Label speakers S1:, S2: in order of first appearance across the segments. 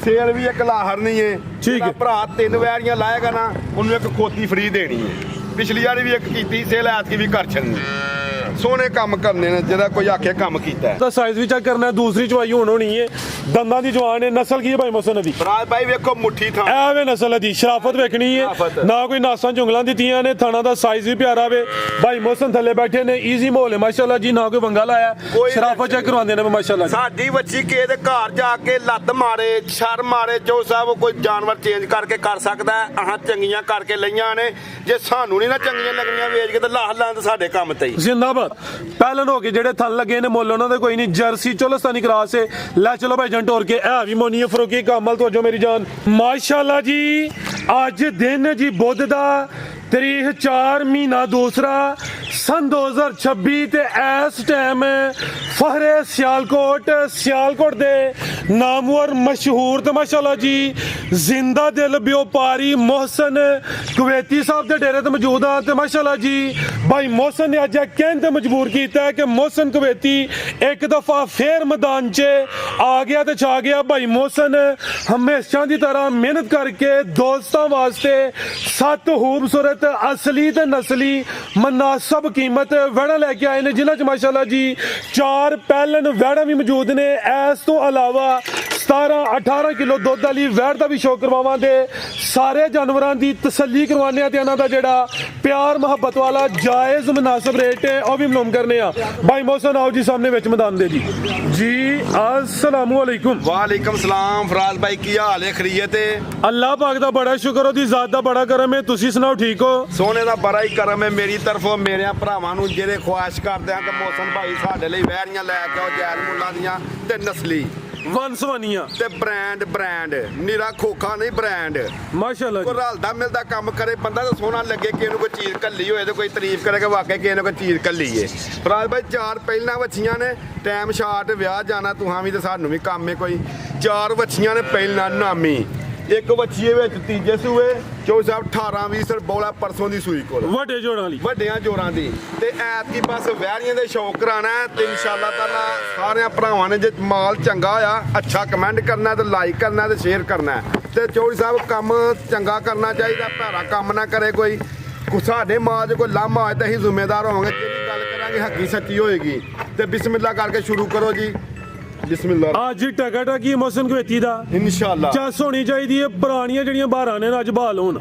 S1: Sale ਵੀ ਇੱਕ ਲਾਹਰ ਨਹੀਂ ਏ।
S2: ਠੀਕ ਹੈ।
S1: ਭਰਾ 3 ਵੈਰੀਆਂ ਲਾਏਗਾ ਨਾ ਉਹਨੂੰ ਇੱਕ ਖੋਤੀ ਫ੍ਰੀ ਦੇਣੀ ਏ। ਪਿਛਲੀ ਵਾਰੀ ਵੀ ਇੱਕ ਕੀਤੀ ਸੇਲ, ਐਤਕੀ ਵੀ ਕਰ ਛੱਡਣੀ। ਸੋਹਣੇ ਕੰਮ ਕਰਨੇ ਨੇ, ਜਿਹੜਾ ਕੋਈ ਆਖੇ ਕੰਮ ਕੀਤਾ।
S2: ਤਾਂ ਸਾਈਜ਼ ਵੀ ਚੈੱਕ ਕਰਨਾ, ਦੂਸਰੀ ਚਵਾਈ ਹੁਣ ਹੋਣੀ ਹੈ। ਦੰਦਾਂ ਦੀ ਜਵਾਨ ਹੈ। ਨਸਲ ਕੀ ਹੈ ਭਾਈ ਮੋਹਸਨ ਦੀ?
S1: ਫਰਾਜ ਭਾਈ ਵੇਖੋ ਮੁੱਠੀ ਥਾਂ
S2: ਐਵੇਂ ਨਸਲ ਦੀ ਸ਼ਰਾਫਤ ਵੇਖਣੀ ਹੈ, ਨਾ ਕੋਈ ਨਾਸਾਂ ਝੁੰਗਲਾਂ ਦਿੱਤੀਆਂ ਨੇ। ਥਾਣਾ ਦਾ ਸਾਈਜ਼ ਵੀ ਪਿਆਰਾ ਵੇ। ਭਾਈ ਮੋਹਸਨ ਥੱਲੇ ਬੈਠੇ ਨੇ, ਈਜ਼ੀ ਮਾਹੌਲ ਹੈ ਮਾਸ਼ਾਅੱਲਾ ਜੀ, ਨਾ ਕੋਈ ਵੰਗਾ ਲਾਇਆ। ਸ਼ਰਾਫਤ ਚੈੱਕ ਕਰਵਾਉਂਦੇ ਨੇ ਮਾਸ਼ਾਅੱਲਾ।
S1: ਸਾਡੀ ਬੱਚੀ ਕਿਸੇ ਦੇ ਘਰ ਜਾ ਕੇ ਲੱਤ ਮਾਰੇ, ਸ਼ਰ ਮਾਰੇ, ਜੋ ਸਾਹਿਬ ਕੋਈ ਜਾਨਵਰ ਚੇਂਜ ਕਰਕੇ ਕਰ ਸਕਦਾ। ਆਹ ਚੰਗੀਆਂ ਕਰਕੇ ਲਈਆਂ ਨੇ। ਜੇ ਸਾਨੂੰ ਨਹੀਂ ਨਾ ਚੰਗੀਆਂ ਲੱਗਣੀਆਂ ਵੇਚ ਕੇ, ਤਾਂ ਲਾਹ ਲਾਂ ਸਾਡੇ ਕੰਮ ਤੇ ਹੀ
S2: ਜ਼ਿੰਦਾਬਾਦ। ਪਹਿਲਨ ਹੋ ਕੇ ਜਿਹੜੇ ਥਣ ਲੱਗੇ ਨੇ, ਮੁੱਲ ਉਹਨਾਂ ਦੇ ਕੋਈ ਨਹੀਂ। ਜਰਸੀ ਚੋਲਸਤਾਨੀ ਕਰਾਸ ਹੈ। ਲੈ ਚਲੋ ਭਾਈ ਜੰਟ ਹੋਰ ਕੇ ਇਹ ਵੀ ਮੋਨੀ ਫਰੂਕੀ ਕਾਮਲ ਤੋਂ ਜੋ ਮੇਰੀ ਜਾਨ ਮਾਸ਼ਾਅੱਲਾ ਜੀ। ਅੱਜ ਦਿਨ ਜੀ ਬੁੱਧ ਦਾ, ਤਾਰੀਖ 4 ਮਹੀਨਾ ਦੂਸਰਾ सन 2026 ਤੇ ਇਸ ਟਾਈਮ ਫਹਰੇ ਸਿਆਲਕੋਟ ਦੇ ਨਾਮਵਰ ਮਸ਼ਹੂਰ ਤੇ ਮਾਸ਼ਾਅੱਲਾ ਜੀ ਜ਼ਿੰਦਾ ਦਿਲ ਵਪਾਰੀ ਮੋਹਸਨ ਕੁਵੈਤੀ ਸਾਹਿਬ ਦੇ ਡੇਰੇ ਤੇ ਮੌਜੂਦ ਆ। ਤੇ ਮਾਸ਼ਾਅੱਲਾ ਜੀ ਭਾਈ ਮੋਹਸਨ ਨੇ ਅੱਜ ਕਹਿਣ ਤੇ ਮਜਬੂਰ ਕੀਤਾ ਕਿ ਮੋਹਸਨ ਕੁਵੈਤੀ ਇੱਕ ਦਫਾ ਫੇਰ ਮੈਦਾਨ 'ਚ ਆ ਗਿਆ ਤੇ ਛਾ ਗਿਆ। ਭਾਈ ਮੋਹਸਨ ਹਮੇਸ਼ਾ ਦੀ ਤਰ੍ਹਾਂ ਮਿਹਨਤ ਕਰਕੇ ਦੋਸਤਾਂ ਵਾਸਤੇ 7 ਖੂਬਸੂਰਤ ਅਸਲੀ ਤੇ ਨਸਲੀ ਮਨਾਸਬ ਕੀਮਤ ਵੈੜਾਂ ਲੈ ਕੇ ਆਏ ਨੇ, ਜਿਨ੍ਹਾਂ 'ਚ ਮਾਸ਼ਾਅੱਲਾ ਜੀ 4 ਪਹਿਲਨ ਵੈੜਾਂ ਵੀ ਮੌਜੂਦ ਨੇ। ਇਸ ਤੋਂ ਇਲਾਵਾ 17-18 ਕਿਲੋ ਦੁੱਧ ਵਾਲੀ ਵੈੜ ਦਾ ਵੀ ਸ਼ੌਕ ਕਰਵਾਵਾਂਗੇ। ਸਾਰੇ ਜਾਨਵਰਾਂ ਦੀ ਤਸੱਲੀ ਕਰਵਾਉਂਦੇ ਆ ਤੇ ਇਹਨਾਂ ਦਾ ਜਿਹੜਾ ਪਿਆਰ ਮੁਹੱਬਤ ਵਾਲਾ ਜਾਇਜ਼ ਮੁਨਾਸਬ ਰੇਟ ਹੈ ਉਹ ਵੀ ਮਾਲੂਮ ਕਰਨੇ ਆ। ਭਾਈ ਮੋਹਸਨ ਆਓ ਜੀ ਸਾਹਮਣੇ ਵਿੱਚ ਮੈਦਾਨ ਦੇ ਜੀ। ਜੀ अस्सलाम वालेकुम।
S1: वालेकुम सलाम। फराज भाई की हाल है? खरीयत है?
S2: अल्लाह पाक दा बड़ा शुक्र, ओदी ज़ात दा बड़ा करम है। तुसी सुनाओ ठीक हो?
S1: सोने दा बड़ा ही करम है मेरी तरफों। मेरे भरावां नूं ਜਿਹੜੇ ख्वाहिश करते हैं कि मौसम भाई साडे ਲਈ ਵੈਰੀਆਂ ਲੈ ਕੇ ਆਓ ਜੈਲ ਮੁੱਲਾਂ ਦੀਆਂ ਤੇ ਨਸਲੀ
S2: ਵੰਸਵਨੀਆਂ
S1: ਤੇ ਬ੍ਰਾਂਡ ਨੀਰਾ ਖੋਖਾ ਨਹੀਂ ਬ੍ਰਾਂਡ
S2: ਮਾਸ਼ਾਅੱਲਾ
S1: ਕੋਈ ਰਲਦਾ ਮਿਲਦਾ ਕੰਮ ਕਰੇ ਬੰਦਾ ਤਾਂ ਸੋਹਣਾ ਲੱਗੇ ਕਿ ਇਹਨੂੰ ਕੋਈ ਚੀਜ਼ ਕੱਲੀ ਹੋਏ ਤੇ ਕੋਈ ਤਾਰੀਫ ਕਰੇ ਕਿ ਵਾਕਿਆ ਕਿ ਇਹਨੂੰ ਕੋਈ ਚੀਜ਼ ਕੱਲੀ ਏ। ਫਰਾਜ ਭਾਈ 4 ਪਹਿਲਾਂ ਵੱਛੀਆਂ ਨੇ, ਟਾਈਮ ਸ਼ਾਰਟ, ਵਿਆਹ ਜਾਣਾ ਤੁਹਾਂ ਵੀ ਤੇ ਸਾਨੂੰ ਵੀ ਕੰਮ ਏ ਕੋਈ। 4 ਵੱਛੀਆਂ ਨੇ ਪਹਿਲਾਂ ਨਾਮੀ। ਇੱਕ ਵੱਛੀਏ ਵਿੱਚ ਤੀਜੇ ਸੂਏ ਚੋ ਸਾਹਿਬ 18-20 ਸਰ ਬੋਲਾ ਪਰਸੋਂ ਦੀ ਸੂਈ ਕੋਲ
S2: ਵੱਡੇ ਜੋੜਾਂ ਲਈ
S1: ਵੱਡਿਆਂ ਜੋਰਾਂ ਦੀ। ਤੇ ਐਤਕੀ ਬਸ ਵੈਰੀਆਂ ਦੇ ਸ਼ੌਕ ਕਰਾਣਾ ਤੇ ਇਨਸ਼ਾਅੱਲਾ ਤਾਲਾ ਸਾਰਿਆਂ ਭਰਾਵਾਂ ਨੇ ਜੇ ਮਾਲ ਚੰਗਾ ਆ ਅੱਛਾ ਕਮੈਂਟ ਕਰਨਾ ਤੇ ਲਾਈਕ ਕਰਨਾ ਤੇ ਸ਼ੇਅਰ ਕਰਨਾ ਤੇ ਚੌਧਰੀ ਸਾਹਿਬ ਕੰਮ ਚੰਗਾ ਕਰਨਾ ਚਾਹੀਦਾ, ਭੈੜਾ ਕੰਮ ਨਾ ਕਰੇ ਕੋਈ। ਸਾਡੇ ਮਾਂ 'ਚ ਕੋਈ ਲਾਮਾ ਹੋਏ ਤਾਂ ਅਸੀਂ ਜ਼ਿੰਮੇਦਾਰ ਹੋਵਾਂਗੇ। ਜਿਹੜੀ ਗੱਲ ਕਰਾਂਗੇ ਹੱਕੀ ਸੱਚੀ ਹੋਏਗੀ। ਤੇ ਬਿਸਮਿਲ੍ਲਾ ਕਰਕੇ ਸ਼ੁਰੂ ਕਰੋ ਜੀ। ਬਿਸਮਿਲ੍ਲਾ।
S2: ਅੱਜ ਟਕਾ ਕੀ ਮੌਸਮ ਕੁਵੈਤੀ ਦਾ
S1: ਇਨਸ਼ਾਅੱਲਾ
S2: ਚੱਸ ਹੋਣੀ ਚਾਹੀਦੀ ਹੈ। ਪੁਰਾਣੀਆਂ ਜਿਹੜੀਆਂ ਬਾਹਰਾਂ ਨੇ ਅੱਜ ਬਹਾਲ ਹੋਣ।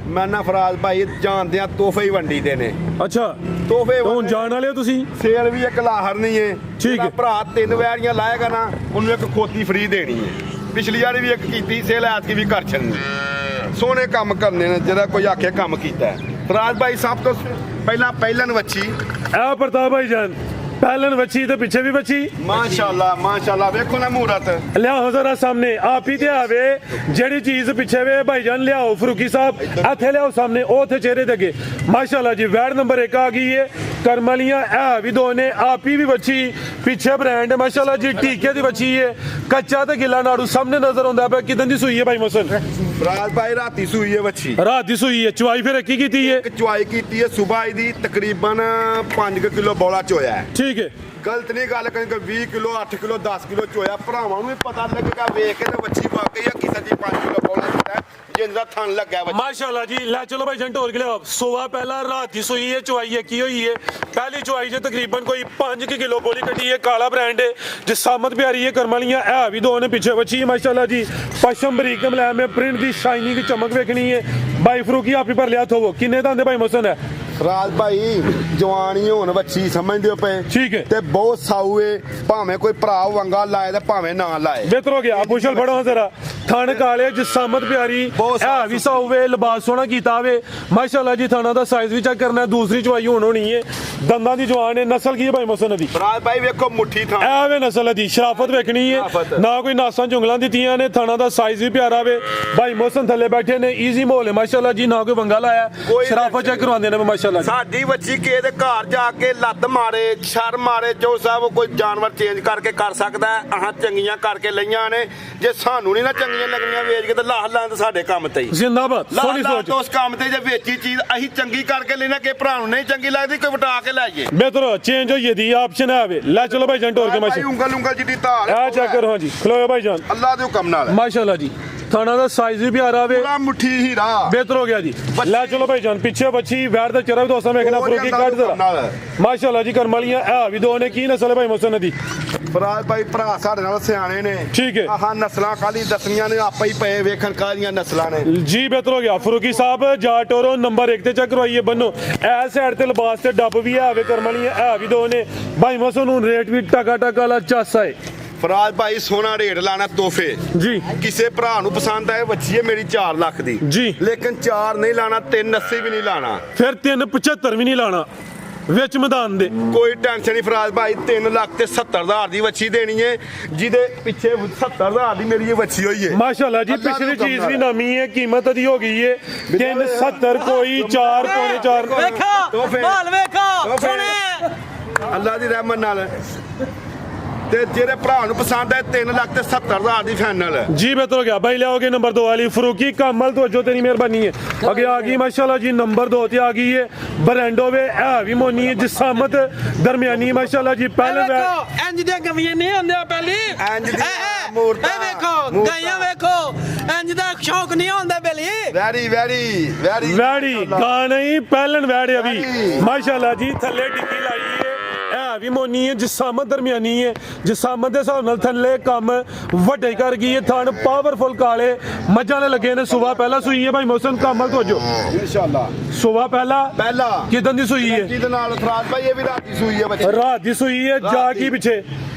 S1: ਮੈਂ ਨਾ ਫਰਾਜ ਭਾਈ ਜਾਣਦੇ ਆ ਤੋਹਫੇ ਹੀ ਵੰਡੀ ਦੇ ਨੇ।
S2: ਅੱਛਾ
S1: ਤੋਹਫੇ
S2: ਹੁਣ ਜਾਣ ਵਾਲੇ ਹੋ ਤੁਸੀਂ?
S1: ਸੇਲ ਵੀ ਇੱਕ ਲਾਹਰ ਨਹੀਂ ਏ।
S2: ਠੀਕ ਹੈ।
S1: ਭਰਾ 3 ਵੈਰੀਆਂ ਲਾਏਗਾ ਨਾ ਉਹਨੂੰ ਇੱਕ ਖੋਤੀ ਫ੍ਰੀ ਦੇਣੀ ਏ। ਪਿਛਲੀ ਵਾਰੀ ਵੀ ਇੱਕ ਕੀਤੀ ਸੇਲ, ਐਤਕੀ ਵੀ ਕਰ ਛੱਡਣੀ। ਸੋਹਣੇ ਕੰਮ ਕਰਨੇ ਨੇ, ਜਿਹੜਾ ਕੋਈ ਆਖੇ ਕੰਮ ਕੀਤਾ। ਫਰਾਜ ਭਾਈ ਸਭ ਤੋਂ ਪਹਿਲਨ ਵੱਛੀ
S2: ਆ ਪ੍ਰਤਾਪ ਭਾਈ ਜਾਨ, ਪਹਿਲਨ ਵੱਛੀ ਤੇ ਪਿੱਛੇ ਵੀ ਵੱਛੀ
S1: ਮਾਸ਼ਾਅੱਲਾ ਵੇਖੋ ਨਾ ਮੂਰਤ।
S2: ਲਿਆਓ ਜ਼ਰਾ ਸਾਹਮਣੇ ਆਪ ਹੀ ਤੇ ਆਵੇ ਜਿਹੜੀ ਚੀਜ਼ ਪਿੱਛੇ ਵੇ ਭਾਈਜਾਨ ਲਿਆਓ। ਫਰੂਕੀ ਸਾਹਿਬ ਇੱਥੇ ਲਿਆਓ ਸਾਹਮਣੇ, ਉਹ ਉੱਥੇ ਚਿਹਰੇ ਦੇ ਅੱਗੇ ਮਾਸ਼ਾਅੱਲਾ ਜੀ। ਵੈੜ ਨੰਬਰ 1 ਆ ਗਈ ਹੈ। ਕਰਮਲੀਆਂ ਇਹ ਵੀ 2 ਨੇ। ਆਪੀ ਵੀ ਵੱਛੀ ਪਿੱਛੇ ਬ੍ਰਾਂਡ ਮਾਸ਼ਾਅੱਲਾ ਜੀ। ਟੀਕੇ ਦੀ ਵੱਛੀ ਹੈ। ਕੱਚਾ ਤੇ ਗਿੱਲਾ ਨਾੜੂ ਸਾਹਮਣੇ ਨਜ਼ਰ ਆਉਂਦਾ ਪਿਆ। ਕਿਦਾਂ ਦੀ ਸੂਈ ਹੈ ਭਾਈ ਮੋਹਸਨ?
S1: ਫਰਾਜ ਭਾਈ ਰਾਤੀ ਸੂਈ ਹੈ ਵੱਛੀ।
S2: ਰਾਤ ਦੀ ਸੂਈ ਹੈ। ਚਵਾਈ ਫਿਰ ਕੀ ਕੀਤੀ ਹੈ?
S1: ਇੱਕ ਚਵਾਈ ਕੀਤੀ ਹੈ ਸੁਬਾਹ ਦੀ, ਤਕਰੀਬਨ 5 ਕਿਲੋ ਬੋਲਾ ਚੋਇਆ ਹੈ।
S2: ਠੀਕ ਹੈ।
S1: ਗਲਤ ਨਹੀਂ ਗੱਲ ਕਰੀ ਕਿ 20 ਕਿਲੋ 8 ਕਿਲੋ 10 ਕਿਲੋ ਚੋਇਆ। ਭਰਾਵਾਂ ਨੂੰ ਵੀ ਪਤਾ ਲੱਗੇਗਾ ਵੇਖ ਕੇ ਤੇ ਵੱਛੀ ਵਾਕਈ ਹੱਕੀ ਸੱਚੀ 5 ਕਿਲੋ ਬੋਲਾ ਦਿੱਤਾ ਜਿੰਦਾ ਥਣ ਲੱਗਾ ਵੱਛੀ।
S2: ਮਾਸ਼ਾਅੱਲਾ ਜੀ। ਲੈ ਚਲੋ ਭਾਈ ਜੰਟ ਹੋਰ ਕਿ ਲਿਆਓ। ਸੁਬਾ ਪਹਿਲਾਂ ਰਾਤ ਦੀ ਸੂਈ ਹੈ। ਚਵਾਈ ਕੀ ਹੋਈ ਹੈ? ਪਹਿਲੀ ਚਵਾਈ 'ਚ ਤਕਰੀਬਨ ਕੋਈ 5 ਕਿਲੋ ਬੋਲੀ ਕੱਢੀ ਹੈ। ਕਾਲਾ ਬ੍ਰਾਂਡ ਹੈ। ਜਿਸਾਮਤ ਪਿਆਰੀ ਹੈ। ਕਰਮਲੀਆਂ ਇਹ ਵੀ 2 ਨੇ। ਪਿੱਛੇ ਵੱਛੀ ਮਾਸ਼ਾਅੱਲਾ ਜੀ। ਪਸ਼ਮ ਬਰੀਕ ਤੇ ਮੁਲਾਇਮ ਹੈ। ਪ੍ਰਿੰਟ ਦੀ ਸ਼ਾਈਨਿੰਗ ਚਮਕ ਵੇਖਣੀ ਹੈ। ਭਾਈ ਫਰੂਕੀ ਆਪ ਹੀ ਭਰ ਲਿਆ ਥੋਵੋ। ਕਿੰਨੇ ਦਾ ਹੁੰਦੇ ਭਾਈ ਮੋਹਸਨ ਹੈ?
S1: ਰਾਜ ਭਾਈ ਜਵਾਨੀ ਹੋਣ ਵੱਛੀ ਸਮਝਦੇ ਹੋ ਪਏ।
S2: ਠੀਕ ਹੈ।
S1: ਤੇ ਬਹੁਤ ਸਾਊ ਏ, ਭਾਵੇਂ ਕੋਈ ਭਰਾ ਵੰਗਾ ਲਾਏ ਤੇ ਭਾਵੇਂ ਨਾ ਲਾਏ।
S2: ਬਿਹਤਰ ਹੋ ਗਿਆ। ਪੁਸ਼ਲ ਫੜੋ ਜ਼ਰਾ। ਥਣ ਕਾਲੇ ਜਿਸਾਮਤ ਪਿਆਰੀ ਇਹ ਵੀ ਸਾਊਵੇ। ਲਿਬਾਸ ਸੋਹਣਾ ਕੀਤਾ ਵੇ ਮਾਸ਼ਾਅੱਲਾ ਜੀ। ਥਾਣਾ ਦਾ ਸਾਈਜ਼ ਵੀ ਚੈੱਕ ਕਰਨਾ। ਦੂਸਰੀ ਚਵਾਈ ਹੁਣ ਹੋਣੀ ਹੈ। ਦੰਦਾਂ ਦੀ ਜਵਾਨ ਹੈ। ਨਸਲ ਕੀ ਹੈ ਭਾਈ ਮੋਹਸਨ ਦੀ?
S1: ਰਾਜ ਭਾਈ ਵੇਖੋ ਮੁੱਠੀ ਥਾਂ
S2: ਐਵੇਂ ਨਸਲ ਦੀ ਸ਼ਰਾਫਤ ਵੇਖਣੀ ਹੈ, ਨਾ ਕੋਈ ਨਾਸਾਂ ਝੁੰਗਲਾਂ ਦਿੱਤੀਆਂ ਨੇ। ਥਾਣਾ ਦਾ ਸਾਈਜ਼ ਵੀ ਪਿਆਰਾ ਵੇ। ਭਾਈ ਮੋਹਸਨ ਥੱਲੇ ਬੈਠੇ ਨੇ, ਈਜ਼ੀ ਮਾਹੌਲ ਹੈ ਮਾਸ਼ਾਅੱਲਾ ਜੀ, ਨਾ ਕੋਈ ਵੰਗਾ ਲਾਇਆ। ਸ਼ਰਾਫਤ ਚੈੱਕ ਕਰਵਾਉਂਦੇ ਨੇ ਮਾਸ਼ਾਅੱਲਾ।
S1: ਸਾਡੀ ਬੱਚੀ ਕਿਸੇ ਦੇ ਘਰ ਜਾ ਕੇ ਲੱਤ ਮਾਰੇ, ਸ਼ਰ ਮਾਰੇ, ਜੋ ਸਾਹਿਬ ਕੋਈ ਜਾਨਵਰ ਚੇਂਜ ਕਰਕੇ ਕਰ ਸਕਦਾ। ਆਹ ਚੰਗੀਆਂ ਕਰਕੇ ਲਈਆਂ ਨੇ। ਜੇ ਸਾਨੂੰ ਨਹੀਂ ਨਾ ਚੰਗੀਆਂ ਚੰਗੀਆਂ ਲੱਗਣੀਆਂ ਵੇਚ ਕੇ ਤੇ ਲਾਹ ਲਾਂ ਤੇ ਸਾਡੇ ਕੰਮ ਤੇ ਹੀ
S2: ਜ਼ਿੰਦਾਬਾਦ ਸੋਹਣੀ
S1: ਲਾਹ
S2: ਸੋਚ
S1: ਉਸ ਕੰਮ ਤੇ ਜੇ ਵੇਚੀ ਚੀਜ਼ ਅਸੀਂ ਚੰਗੀ ਕਰਕੇ ਲੈਣਾ ਕਿ ਭਰਾ ਨੂੰ ਨਹੀਂ ਚੰਗੀ ਲੱਗਦੀ ਕੋਈ ਵਟਾ ਕੇ ਲੈ ਜਾਈਏ
S2: ਬਿਹਤਰ ਚੇਂਜ ਹੋਈਏ ਦੀ ਆਪਸ਼ਨ ਹੈ ਵੇ ਲੈ ਚਲੋ ਭਾਈ ਜਾਨ ਟੋਰ ਕੇ
S1: ਭਾਈ ਉਂਗਲ ਜਿੱਡੀ ਧਾਰ
S2: ਆ ਚੈੱਕ ਕਰੋ ਹਾਂਜੀ ਖਲੋਇਓ ਭਾਈ ਜਾਨ
S1: ਅੱਲਾ ਦੇ ਹੁਕਮ ਨਾਲ
S2: ਮਾਸ਼ਾਅੱਲਾ ਜੀ ਥਾਣਾ ਦਾ ਸਾਈਜ਼ ਵੀ ਪਿਆਰਾ ਵੇ
S1: ਪੂਰਾ ਮੁੱਠੀ ਹੀਰਾ
S2: ਬਿਹਤਰ ਹੋ ਗਿਆ ਜੀ ਲੈ ਚਲੋ ਭਾਈ ਜਾਨ ਪਿੱਛੇ ਬੱਚੀ ਵੈੜ ਦਾ ਚਰਾ ਵੀ ਦੋਸਤਾਂ ਵੇਖਣਾ ਫਰੂਕੀ ਕੱਢ ਜ਼ਰਾ ਮਾਸ਼ਾਅੱਲਾ ਜੀ ਕਰਮ ਵਾਲੀਆਂ ਇਹ ਵੀ ਦੋ ਨੇ ਕੀ ਨਸਲ ਹੈ ਭਾਈ ਮੁਹਸਨ ਦੀ
S1: ਫਰਾਜ ਭਾਈ ਭਰਾ ਸਾਡੇ ਨਾਲ ਸਿਆਣੇ ਨੇ
S2: ਠੀਕ ਹੈ
S1: ਆਹ ਨਸਲਾਂ ਕਾਲੀ ਦਸਵੀਆਂ ਨੇ ਆਪੇ ਹੀ ਪਏ ਵੇਖਣ ਕਾਲੀਆਂ ਨਸਲਾਂ ਨੇ
S2: ਜੀ ਬਿਹਤਰ ਹੋ ਗਿਆ ਫਰੂਕੀ ਸਾਹਿਬ ਜਾ ਟੋਰੋ ਨੰਬਰ 1 ਤੇ ਚੈੱਕ ਕਰਵਾਈਏ ਬੰਨੋ ਐ ਸਾਈਡ ਤੇ ਲਿਬਾਸ ਤੇ ਡੱਬ ਵੀ ਆਵੇ ਕਰਮ ਵਾਲੀਆਂ ਇਹ ਵੀ ਦੋ ਨੇ ਭਾਈ ਮੁਹਸਨ ਨੂੰ ਰੇਟ ਵੀ ਟਕਾ ਟਕਾ ਵਾਲਾ ਚਾਸਾ ਹੈ
S1: ਫਰਾਜ ਭਾਈ ਸੋਨਾ ਰੇਟ ਲਾਣਾ ਤੋਹਫੇ
S2: ਜੀ
S1: ਕਿਸੇ ਭਰਾ ਨੂੰ ਪਸੰਦ ਆਏ ਬੱਚੀ ਹੈ ਮੇਰੀ 4 ਲੱਖ ਦੀ
S2: ਜੀ
S1: ਲੇਕਿਨ 4 ਨਹੀਂ ਲਾਣਾ 380 ਵੀ ਨਹੀਂ ਲਾਣਾ
S2: ਫਿਰ 375 ਵੀ ਨਹੀਂ ਲਾਣਾ ਵਿੱਚ ਮੈਦਾਨ ਦੇ
S1: ਕੋਈ ਟੈਨਸ਼ਨ ਨਹੀਂ ਫਰਾਜ ਭਾਈ 3 ਲੱਖ ਤੇ 70,000 ਦੀ ਵੱਛੀ ਦੇਣੀ ਹੈ ਜਿਹਦੇ ਪਿੱਛੇ 70,000 ਦੀ ਮੇਰੀ ਇਹ ਵੱਛੀ ਹੋਈ ਹੈ
S2: ਮਾਸ਼ਾਅੱਲਾ ਜੀ
S1: ਅੱਲਾ
S2: ਪਿਛਲੀ
S1: ਦੇ
S2: ਚੀਜ਼
S1: ਹੁਕਮ
S2: ਵੀ
S1: ਨਾਲ।
S2: ਨਵੀਂ ਹੈ ਕੀਮਤ ਦੀ ਹੋ ਗਈ ਹੈ 370 ਕੋਈ 4 ਪੌਣੇ 4
S3: ਵੇਖੋ
S1: ਤੋਹਫੇ।
S3: ਮਾਲ ਵੇਖੋ
S1: ਤੋਹਫੇ।
S3: ਸੋਹਣੇ
S1: ਅੱਲਾ ਦੀ ਰਹਿਮਤ ਨਾਲ ਤੇ ਜਿਹੜੇ ਭਰਾ ਨੂੰ ਪਸੰਦ ਹੈ 3 ਲੱਖ ਤੇ 70,000 ਦੀ ਫਾਈਨਲ
S2: जी बेहतर हो गया भाई ले आओगे नंबर 2 वाली फरूकी कमल तो जो तेरी मेहरबानी है आगे आ गई माशाल्लाह जी नंबर 2 ते आ गई है बरेंडो वे है भी मोनी है जिसामत दरमियानी माशाल्लाह जी पहले
S3: ਵੇਖੋ ਇੰਜ ਦੀਆਂ ਕਮੀਆਂ ਨਹੀਂ ਹੁੰਦੀਆਂ ਪਹਿਲੀ
S1: ਇੰਜ ਦੀਆਂ
S3: ਇਹ
S1: ਮੂਰਤਾਂ,
S3: ਵੇਖੋ
S1: ਮੂਰਤਾਂ।
S3: ਗਾਈਆਂ ਵੇਖੋ ਇੰਜ ਦਾ ਸ਼ੌਕ ਨਹੀਂ ਹੁੰਦਾ ਪਹਿਲੀ
S1: ਵੈਰੀ ਵੈਰੀ
S2: वैड़ी गा नहीं पहलन वैड़ अभी
S1: वैड़ी।
S2: माशाल्लाह जी थल्ले डिक्की लाई है है भी मोनी है जिसामत दरमियानी है जिसामत ਦੇ ਹਿਸਾਬ ਨਾਲ ਥੱਲੇ ਕੰਮ ਵੱਡੇ ਕਰ ਗਈ ਹੈ ਥਣ ਪਾਵਰਫੁਲ ਕਾਲੇ ਮੱਝਾਂ ਨੇ ਲੱਗੇ ਨੇ ਸਵੇਰ ਪਹਿਲਾਂ ਸੂਈ ਹੈ ਭਾਈ ਮੌਸਮ ਕਮਲ ਤੋਂ ਜੋ
S1: ਇਨਸ਼ਾਅੱਲਾ
S2: ਸਵੇਰ ਪਹਿਲਾਂ
S1: ਪਹਿਲਾ
S2: ਕਿਦਾਂ ਦੀ ਸੂਈ ਹੈ
S1: ਜਿਹਦੇ ਨਾਲ ਫਰਾਜ ਭਾਈ ਇਹ ਵੀ ਰਾਤੀ ਸੂਈ ਹੈ ਬੱਚੇ
S2: ਰਾਤ ਦੀ ਸੂਈ ਹੈ ਜਾ ਕੀ ਪਿੱਛੇ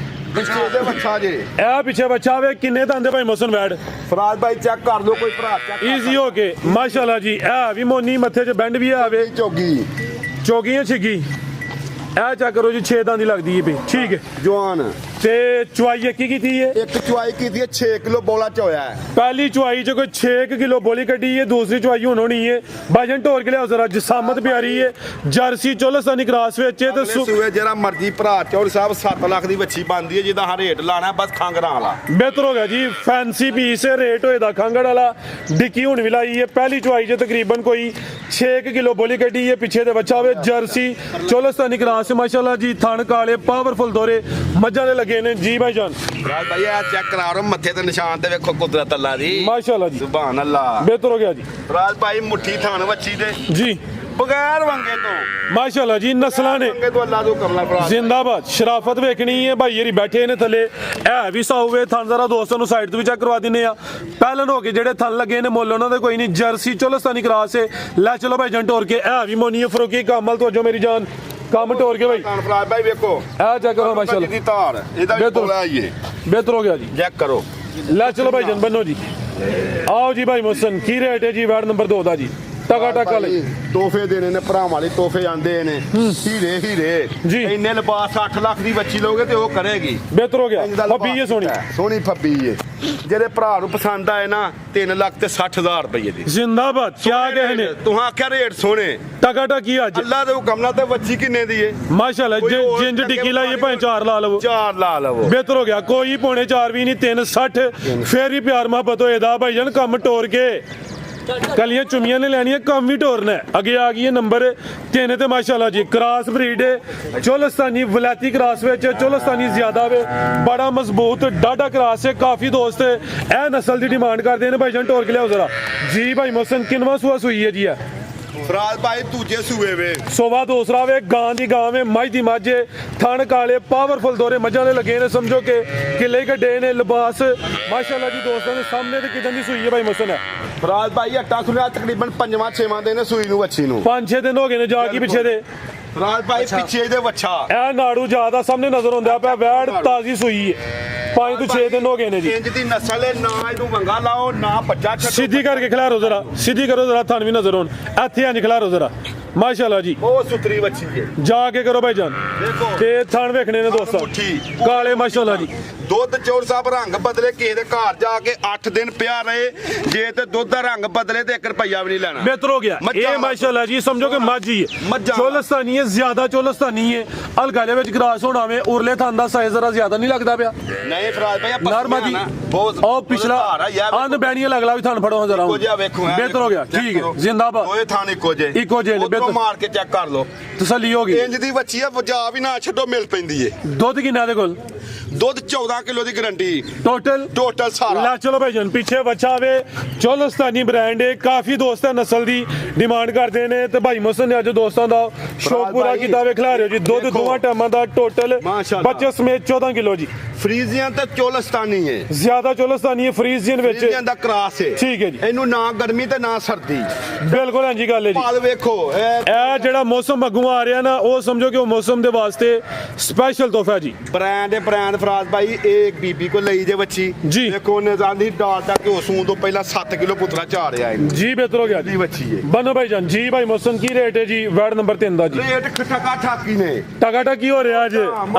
S1: ਪਿੱਛੇ ਦੇ ਬੱਚਾ ਜੇ
S2: ਇਹ ਪਿੱਛੇ ਬੱਚਾ ਵੇ ਕਿੰਨੇ ਦੰਦੇ ਭਾਈ ਮੌਸਮ ਵੈੜ
S1: ਫਰਾਜ ਭਾਈ ਚੈੱਕ ਕਰ ਲਓ ਕੋਈ ਭਰਾ ਚੈੱਕ
S2: ਈਜ਼ੀ ਹੋ ਕੇ ਮਾਸ਼ਾਅੱਲਾ ਜੀ ਇਹ ਵੀ ਮੋਨੀ ਮੱਥੇ 'ਚ ਬੈਂਡ ਵੀ ਆਵੇ
S1: ਚੋਗੀ
S2: ਚੋਗੀਆਂ ਛਿੱਗੀ ਇਹ ਚੈੱਕ ਕਰੋ ਜੀ 6 ਦੰਦ ਦੀ ਲੱਗਦੀ ਹੈ ਵੀ ਠੀਕ ਹੈ
S1: ਜਵਾਨ
S2: ਤੇ ਚੁਆਈ ਕੀ ਕੀਤੀ ਹੈ
S1: ਇੱਕ ਚੁਆਈ ਕੀਤੀ ਹੈ 6 ਕਿਲੋ ਬੋਲਾ ਚ ਹੋਇਆ ਹੈ
S2: ਪਹਿਲੀ ਚੁਆਈ 'ਚ ਕੋਈ 6 ਕਿਲੋ ਬੋਲੀ ਕੱਢੀ ਹੈ ਦੂਸਰੀ ਚੁਆਈ ਹੁਣ ਹੋਣੀ ਹੈ ਭਾਜਨ ਢੋਰ ਕੇ ਲਿਆਓ ਜ਼ਰਾ ਜਿਸਾਮਤ ਪਿਆਰੀ ਹੈ ਜਰਸੀ ਚੋਲਸਤਾਨੀ ਕ੍ਰਾਸ ਵਿੱਚ ਹੈ ਤੇ
S1: ਸੂਏ ਜਿਹੜਾ ਮਰਜੀ ਭਰਾ ਚੌੜ ਸਾਹਿਬ 7 ਲੱਖ ਦੀ ਵੱਛੀ ਬਣਦੀ ਹੈ ਜਿਹਦਾ ਹਾਂ ਰੇਟ ਲਾਣਾ ਬਸ ਖਾਂਗਰਾਂ ਵਾਲਾ
S2: ਬਿਹਤਰ ਹੋ ਗਿਆ ਜੀ ਫੈਂਸੀ ਪੀਸ ਹੈ ਰੇਟ ਹੋਏ ਦਾ ਖਾਂਗੜ ਵਾਲਾ ਡਿੱਕੀ ਹੁਣ ਵੀ ਲਾਈ ਹੈ ਪਹਿਲੀ ਚੁਆਈ 'ਚ ਤਕਰੀਬਨ ਕੋਈ 6 ਕਿਲੋ ਬੋਲੀ ਕੱਢੀ ਹੈ ਪਿੱਛੇ ਦੇ ਬੱਚਾ ਹੋਵੇ ਜਰਸੀ ਚੋਲਸਤਾਨੀ ਕ੍ਰਾਸ ਮਾਸ਼ਾਅੱਲਾ ਜੀ ਥਣ ਕਾਲੇ ਪਾਵਰਫੁਲ ਦੋਰੇ ਮੱਝਾਂ ਦੇ ਲੱਗੇ ਨੇ ਜੀ ਭਾਈ ਜਾਨ
S1: ਰਾਜ ਭਾਈ ਆ ਚੈੱਕ ਕਰਾ ਰੋ ਮੱਥੇ ਤੇ ਨਿਸ਼ਾਨ ਤੇ ਵੇਖੋ ਕੁਦਰਤ ਅੱਲਾ ਦੀ
S2: ਮਾਸ਼ਾਅੱਲਾ ਜੀ
S1: ਸੁਭਾਨ ਅੱਲਾ
S2: ਬਿਹਤਰ ਹੋ ਗਿਆ ਜੀ
S1: ਰਾਜ ਭਾਈ ਮੁੱਠੀ ਥਾਣ ਵੱਛੀ ਦੇ
S2: ਜੀ
S1: ਬਗੈਰ ਵੰਗੇ ਤੋਂ
S2: ਮਾਸ਼ਾਅੱਲਾ ਜੀ ਨਸਲਾਂ ਨੇ
S1: ਵੰਗੇ ਤੋਂ ਅੱਲਾ ਤੋਂ ਕਰਨਾ ਭਰਾ
S2: ਜ਼ਿੰਦਾਬਾਦ ਸ਼ਰਾਫਤ ਵੇਖਣੀ ਹੈ ਭਾਈ ਯਾਰੀ ਬੈਠੇ ਨੇ ਥੱਲੇ ਐ ਵੀ ਸਾਊਵੇ ਥਣ ਜ਼ਰਾ ਦੋਸਤਾਂ ਨੂੰ ਸਾਈਡ ਤੋਂ ਵੀ ਚੈੱਕ ਕਰਵਾ ਦਿੰਨੇ ਆ ਪਹਿਲਨ ਹੋ ਕੇ ਜਿਹੜੇ ਥਣ ਲੱਗੇ ਨੇ ਮੁੱਲ ਉਹਨਾਂ ਦੇ ਕੋਈ ਨਹੀਂ ਜਰਸੀ ਚੋਲਸਤਾਨੀ ਕ੍ਰਾਸ ਹੈ ਲੈ ਚਲੋ ਭਾਈ ਜਨ ਟੋਰ ਕੇ ਐ ਵੀ ਮੋਨੀ ਫਰੂਕੀ ਕਮਲ ਤੋਂ ਜੋ ਮੇਰੀ ਜਾਨ ਕੰਮ ਟੋਰ ਕੇ ਭਾਈ
S1: ਥਾਣ ਫਰਾਜ ਭਾਈ ਵੇਖੋ
S2: ਐ ਚੈੱਕ ਕਰੋ ਮਾਸ਼ਾਅੱਲਾ
S1: ਦੀ ਧਾਰ ਇਹਦਾ ਵੀ
S2: ਬਿਲਕੁਲ।
S1: ਬੋਲਾ ਆਈਏ
S2: ਬਿਹਤਰ ਹੋ ਗਿਆ ਜੀ
S1: ਚੈੱਕ ਕਰੋ
S2: ਲੈ ਚਲੋ ਭਾਈ ਜਨ ਬੰਨੋ ਜੀ ਆਓ ਜੀ ਭਾਈ ਮੁਹਸਨ ਕੀ ਰੇਟ ਹੈ ਜੀ ਵਾਰਡ ਨੰਬਰ 2 ਦਾ ਜੀ ਟਕਾ ਟਕਾ ਲਈ
S1: ਤੋਹਫੇ ਦੇਣੇ ਨੇ ਭਰਾਵਾਂ ਵਾਲੇ ਤੋਹਫੇ ਆਂਦੇ ਨੇ ਹੀਰੇ
S2: ਜੀ।
S1: ਇੰਨੇ ਲਿਬਾਸ 8 ਲੱਖ ਦੀ ਬੱਚੀ ਲੋਗੇ ਤੇ ਉਹ ਕਰੇਗੀ
S2: ਬਿਹਤਰ ਹੋ ਗਿਆ
S1: ਇੰਝ ਦਾ
S2: ਫੱਬੀ ਹੈ ਸੋਹਣੀ
S1: ਲਿਬਾਸ ਸੋਹਣੀ ਫੱਬੀ ਹੈ ਜਿਹੜੇ ਭਰਾ ਨੂੰ ਪਸੰਦ ਆਏ ਨਾ 3 ਲੱਖ ਤੇ 60,000 ਰੁਪਏ ਦੀ
S2: ਜ਼ਿੰਦਾਬਾਦ ਕਿਆ ਕਹੇ ਨੇ
S1: ਤੂੰ ਆਖਿਆ ਰੇਟ ਸੋਹਣੇ
S2: ਟਕਾ ਟਕੀ ਅੱਜ
S1: ਅੱਲਾ ਦੇ ਹੁਕਮ ਨਾਲ ਤੇ ਬੱਚੀ ਕਿੰਨੇ ਦੀ ਏ
S2: ਮਾਸ਼ਾਅੱਲਾ
S1: ਕੋਈ ਹੋਰ
S2: ਜਿੰਜ
S1: ਕਰਕੇ
S2: ਟਿੱਕੀ ਲਾਈਏ ਭਾਵੇਂ 4 ਲਾ ਲਵੋ
S1: 4 ਲਾ ਲਵੋ
S2: ਬਿਹਤਰ ਹੋ ਗਿਆ ਕੋਈ ਪੌਣੇ 4 ਵੀ ਨਹੀਂ 360 ਫੇਰ ਹੀ ਪਿਆਰ ਮੁਹੱਬਤ ਹੋਏ ਦਾ ਭਾਈ ਜਾਨ ਕੰਮ ਟੋਰ ਕੇ ਕਲੀਆਂ ਚੁੰਮੀਆਂ ਨੇ ਲੈਣੀਆਂ ਕੰਮ ਵੀ ਟੋਰਨਾ ਹੈ। ਅੱਗੇ ਆ ਗਈ ਹੈ ਨੰਬਰ 3 ਤੇ ਮਾਸ਼ਾਅੱਲਾ ਜੀ ਕ੍ਰਾਸ ਬਰੀਡ ਚੋਲਸਤਾਨੀ ਵਲਾਤੀ ਕ੍ਰਾਸ ਵਿੱਚ ਚੋਲਸਤਾਨੀ ਜ਼ਿਆਦਾ ਵੇ ਬੜਾ ਮਜ਼ਬੂਤ ਡਾਡਾ ਕ੍ਰਾਸ ਹੈ ਕਾਫੀ ਦੋਸਤ ਇਹ ਨਸਲ ਦੀ ਡਿਮਾਂਡ ਕਰਦੇ ਨੇ ਭਾਈ ਜਾਨ ਟੋਰ ਕੇ ਲਿਆਓ ਜ਼ਰਾ ਜੀ ਭਾਈ ਮੋਹਸਨ ਕਿੰਨਵਾਂ ਸੂਆ ਸੂਈ ਹੈ ਜੀ ਆ
S1: ਫਰਾਜ ਭਾਈ ਦੂਜੇ ਸੂਏ ਵੇ
S2: ਸੋਵਾ ਦੂਸਰਾ ਵੇ ਗਾਂ ਦੀ ਗਾਂ ਵੇ ਮੱਝ ਦੀ ਮੱਝ ਏ, ਥਣ ਕਾਲੇ ਪਾਵਰਫੁਲ ਦੋਰੇ ਮੱਝਾਂ ਦੇ ਲੱਗੇ ਨੇ ਸਮਝੋ ਕਿ ਕਿਲੇ ਗੱਡੇ ਨੇ ਲਿਬਾਸ ਮਾਸ਼ਾਅੱਲਾ ਜੀ ਦੋਸਤਾਂ ਦੇ ਸਾਹਮਣੇ ਤੇ ਕਿਦਾਂ ਦੀ ਸੂਈ ਹੈ ਭਾਈ ਮੋਹਸਨ
S1: ਫਰਾਜ ਭਾਈ ਅੱਟਾ ਸੁਣਿਆ ਤਕਰੀਬਨ 5ਵਾਂ ਦੇ ਨੇ ਸੂਈ ਨੂੰ ਵੱਛੀ ਨੂੰ
S2: 5-6 ਦਿਨ ਹੋ ਗਏ ਨੇ ਜਾ ਕੇ ਪਿੱਛੇ ਦੇ
S1: ਫਰਾਜ ਭਾਈ ਪਿੱਛੇ ਇਹਦੇ ਵੱਛਾ
S2: ਇਹ ਨਾੜੂ ਜ਼ਿਆਦਾ ਸਾਹਮਣੇ ਨਜ਼ਰ ਆਉਂਦਾ ਪਿਆ ਵੈੜ ਤਾਜ਼ੀ ਸੂਈ ਹੈ 5 ਤੋਂ 6 ਦਿਨ ਹੋ ਗਏ ਨੇ ਜੀ
S1: ਇੰਜ ਦੀ ਨਸਲ ਹੈ ਨਾ ਇਹਨੂੰ ਵੰਗਾ ਲਾਓ ਨਾ ਬੱਚਾ ਛੱਡੋ
S2: ਸਿੱਧੀ ਕਰਕੇ ਖਿਲਾਰੋ ਜ਼ਰਾ ਸਿੱਧੀ ਕਰੋ ਜ਼ਰਾ ਥਣ ਵੀ ਨਜ਼ਰ ਆਉਣ ਇੱਥੇ ਇੰਜ ਖਿਲਾਰੋ ਜ਼ਰਾ ਮਾਸ਼ਾਅੱਲਾ ਜੀ
S1: ਉਹ ਸੁਤਰੀ ਵੱਛੀ ਹੈ
S2: ਜਾ ਕੇ ਕਰੋ ਭਾਈ ਜਾਨ
S1: ਦੇਖੋ
S2: ਤੇ ਥਣ ਵੇਖਣੇ ਨੇ ਦੋਸਤਾਂ
S1: ਮੁੱਠੀ।
S2: ਕਾਲੇ ਮਾਸ਼ਾਅੱਲਾ ਜੀ
S1: ਦੁੱਧ ਚੋਰ ਸਾਹਿਬ ਰੰਗ ਬਦਲੇ ਕਿਸੇ ਦੇ ਘਰ ਜਾ ਕੇ 8 ਦਿਨ ਪਿਆ ਰਹੇ ਜੇ ਤੇ ਦੁੱਧ ਦਾ ਰੰਗ ਬਦਲੇ ਤੇ 1 ਰੁਪਈਆ ਵੀ ਨਹੀਂ ਲੈਣਾ
S2: ਬਿਹਤਰ ਹੋ ਗਿਆ
S1: ਮੱਝਾਂ
S2: ਇਹ ਮਾਸ਼ਾਅੱਲਾ ਜੀ ਸਮਝੋ ਕਿ ਮੱਝ ਹੀ ਹੈ
S1: ਮੱਝਾਂ।
S2: ਚੋਲਸਤਾਨੀ ਹੈ ਜ਼ਿਆਦਾ ਚੋਲਸਤਾਨੀ ਹੈ ਹਲਕਾ ਦੇ ਵਿੱਚ ਗਰਾਸ ਹੋਣਾ ਵੇ ਉਰਲੇ ਥਾਂ ਦਾ ਸਾਈਜ਼ ਜ਼ਰਾ ਜ਼ਿਆਦਾ ਨਹੀਂ ਲੱਗਦਾ ਪਿਆ
S1: ਨਹੀਂ ਫਰਾਜ ਭਾਈ
S2: ਨਰਮਾ ਦੀ ਉਹ ਪਿਛਲਾ ਅੰਨ ਬੈਣੀਆਂ ਲੱਗਲਾ ਵੀ ਥਾਣ ਫੜੋ ਜਰਾ
S1: ਇੱਕੋ ਜਿਹਾ ਵੇਖੋ
S2: ਬਿਹਤਰ ਹੋ ਗਿਆ ਠੀਕ ਹੈ ਜ਼ਿੰਦਾਬਾਦ
S1: ਦੋਏ ਥਾਂ ਇੱਕੋ ਜੇ
S2: ਇੱਕੋ ਜਿਹੇ ਨੇ,
S1: ਉੱਧਰੋਂ
S2: ਬਿਹਤਰ।
S1: ਮਾਰ ਕੇ ਚੈੱਕ ਕਰ ਲਓ
S2: ਤਸੱਲੀ ਹੋ ਗਈ
S1: ਇੰਜ ਦੀ ਬੱਚੀ ਆ ਵਜਾ ਵੀ ਨਾ ਛੱਡੋ ਮਿਲ ਪੈਂਦੀ ਏ
S2: ਦੁੱਧ ਕਿੰਨਾ ਦੇ ਕੋਲ
S1: ਦੁੱਧ 14 ਕਿਲੋ ਦੀ ਗਾਰੰਟੀ
S2: ਟੋਟਲ
S1: ਸਾਰਾ
S2: ਲੈ ਚਲੋ ਭਾਈ ਜਨ ਪਿੱਛੇ ਬੱਚਾ ਵੇ ਚੋਲਸਤਾਨੀ ਬ੍ਰਾਂਡ ਹੈ ਕਾਫੀ ਦੋਸਤ ਹੈ ਨਸਲ ਦੀ ਡਿਮਾਂਡ ਕਰਦੇ ਨੇ ਤੇ ਭਾਈ ਮੁਹਸਨ ਨੇ ਅੱਜ ਦੋਸਤਾਂ ਦਾ ਸ਼ੌਕ ਪੂਰਾ
S1: ਭਾਈ,
S2: ਕੀਤਾ ਵੇ ਖਿਲਾ ਰਹੇ ਹੋ ਜੀ ਦੁੱਧ
S1: ਦੇਖੋ।
S2: ਦੋਵਾਂ ਟਾਈਮਾਂ ਦਾ ਟੋਟਲ
S1: ਮਾਸ਼ਾਅੱਲਾ।
S2: ਬੱਚੇ ਸਮੇਤ 14 ਕਿਲੋ ਜੀ
S1: ਫਰੀਜ਼ੀਅਨ ਤੇ ਚੋਲਸਤਾਨੀ ਏ
S2: ਜ਼ਿਆਦਾ ਚੋਲਸਤਾਨੀ ਹੈ ਫਰੀਜ਼ੀਅਨ ਵਿੱਚ
S1: ਫਰੀਜ਼ੀਅਨ ਦਾ ਕਰਾਸ ਏ
S2: ਠੀਕ ਹੈ ਜੀ।
S1: ਇਹਨੂੰ ਨਾ ਗਰਮੀ ਤੇ ਨਾ ਸਰਦੀ
S2: ਬਿਲਕੁਲ ਹਾਂਜੀ ਗੱਲ ਹੈ ਜੀ
S1: ਪਾਲ ਵੇਖੋ
S2: ਇਹ ਜਿਹੜਾ ਮੌਸਮ ਅੱਗੋਂ ਆ ਰਿਹਾ ਨਾ ਉਹ ਸਮਝੋ ਕਿ ਉਹ ਮੌਸਮ ਦੇ ਵਾਸਤੇ ਸਪੈਸ਼ਲ ਤੋਹਫਾ ਜੀ
S1: ਬ੍ਰਾਂਡ ਫਰਾਜ਼ ਭਾਈ ਇਹ ਬੀਬੀ ਕੋ ਲਈ ਜੇ ਬੱਚੀ
S2: ਜੀ।
S1: ਦੇਖੋ ਉਹਨੇ ਜਾਂਦੀ ਡਾਲਟਾ ਘਿਓ ਸੂਣ ਤੋਂ ਪਹਿਲਾਂ 7 ਕਿਲੋ ਪੁੱਤਰਾ ਚਾਰ ਰਿਹਾ ਇਹ
S2: ਜੀ ਬਿਹਤਰ ਹੋ ਗਿਆ
S1: ਦੀ
S2: ਜੀ
S1: ਬੱਚੀ ਏ
S2: ਬਨੋ ਭਾਈ ਜਾਨ ਜੀ ਭਾਈ ਮੌਸਮ ਕੀ ਰੇਟ ਹੈ ਜੀ ਵਾਰਡ ਨੰਬਰ 3 ਦਾ ਜੀ
S1: ਰੇਟ ਖਟਕਾ ਠਾਕੀ ਨੇ
S2: ਟਗਾ ਕੀ ਹੋ ਰਿਹਾ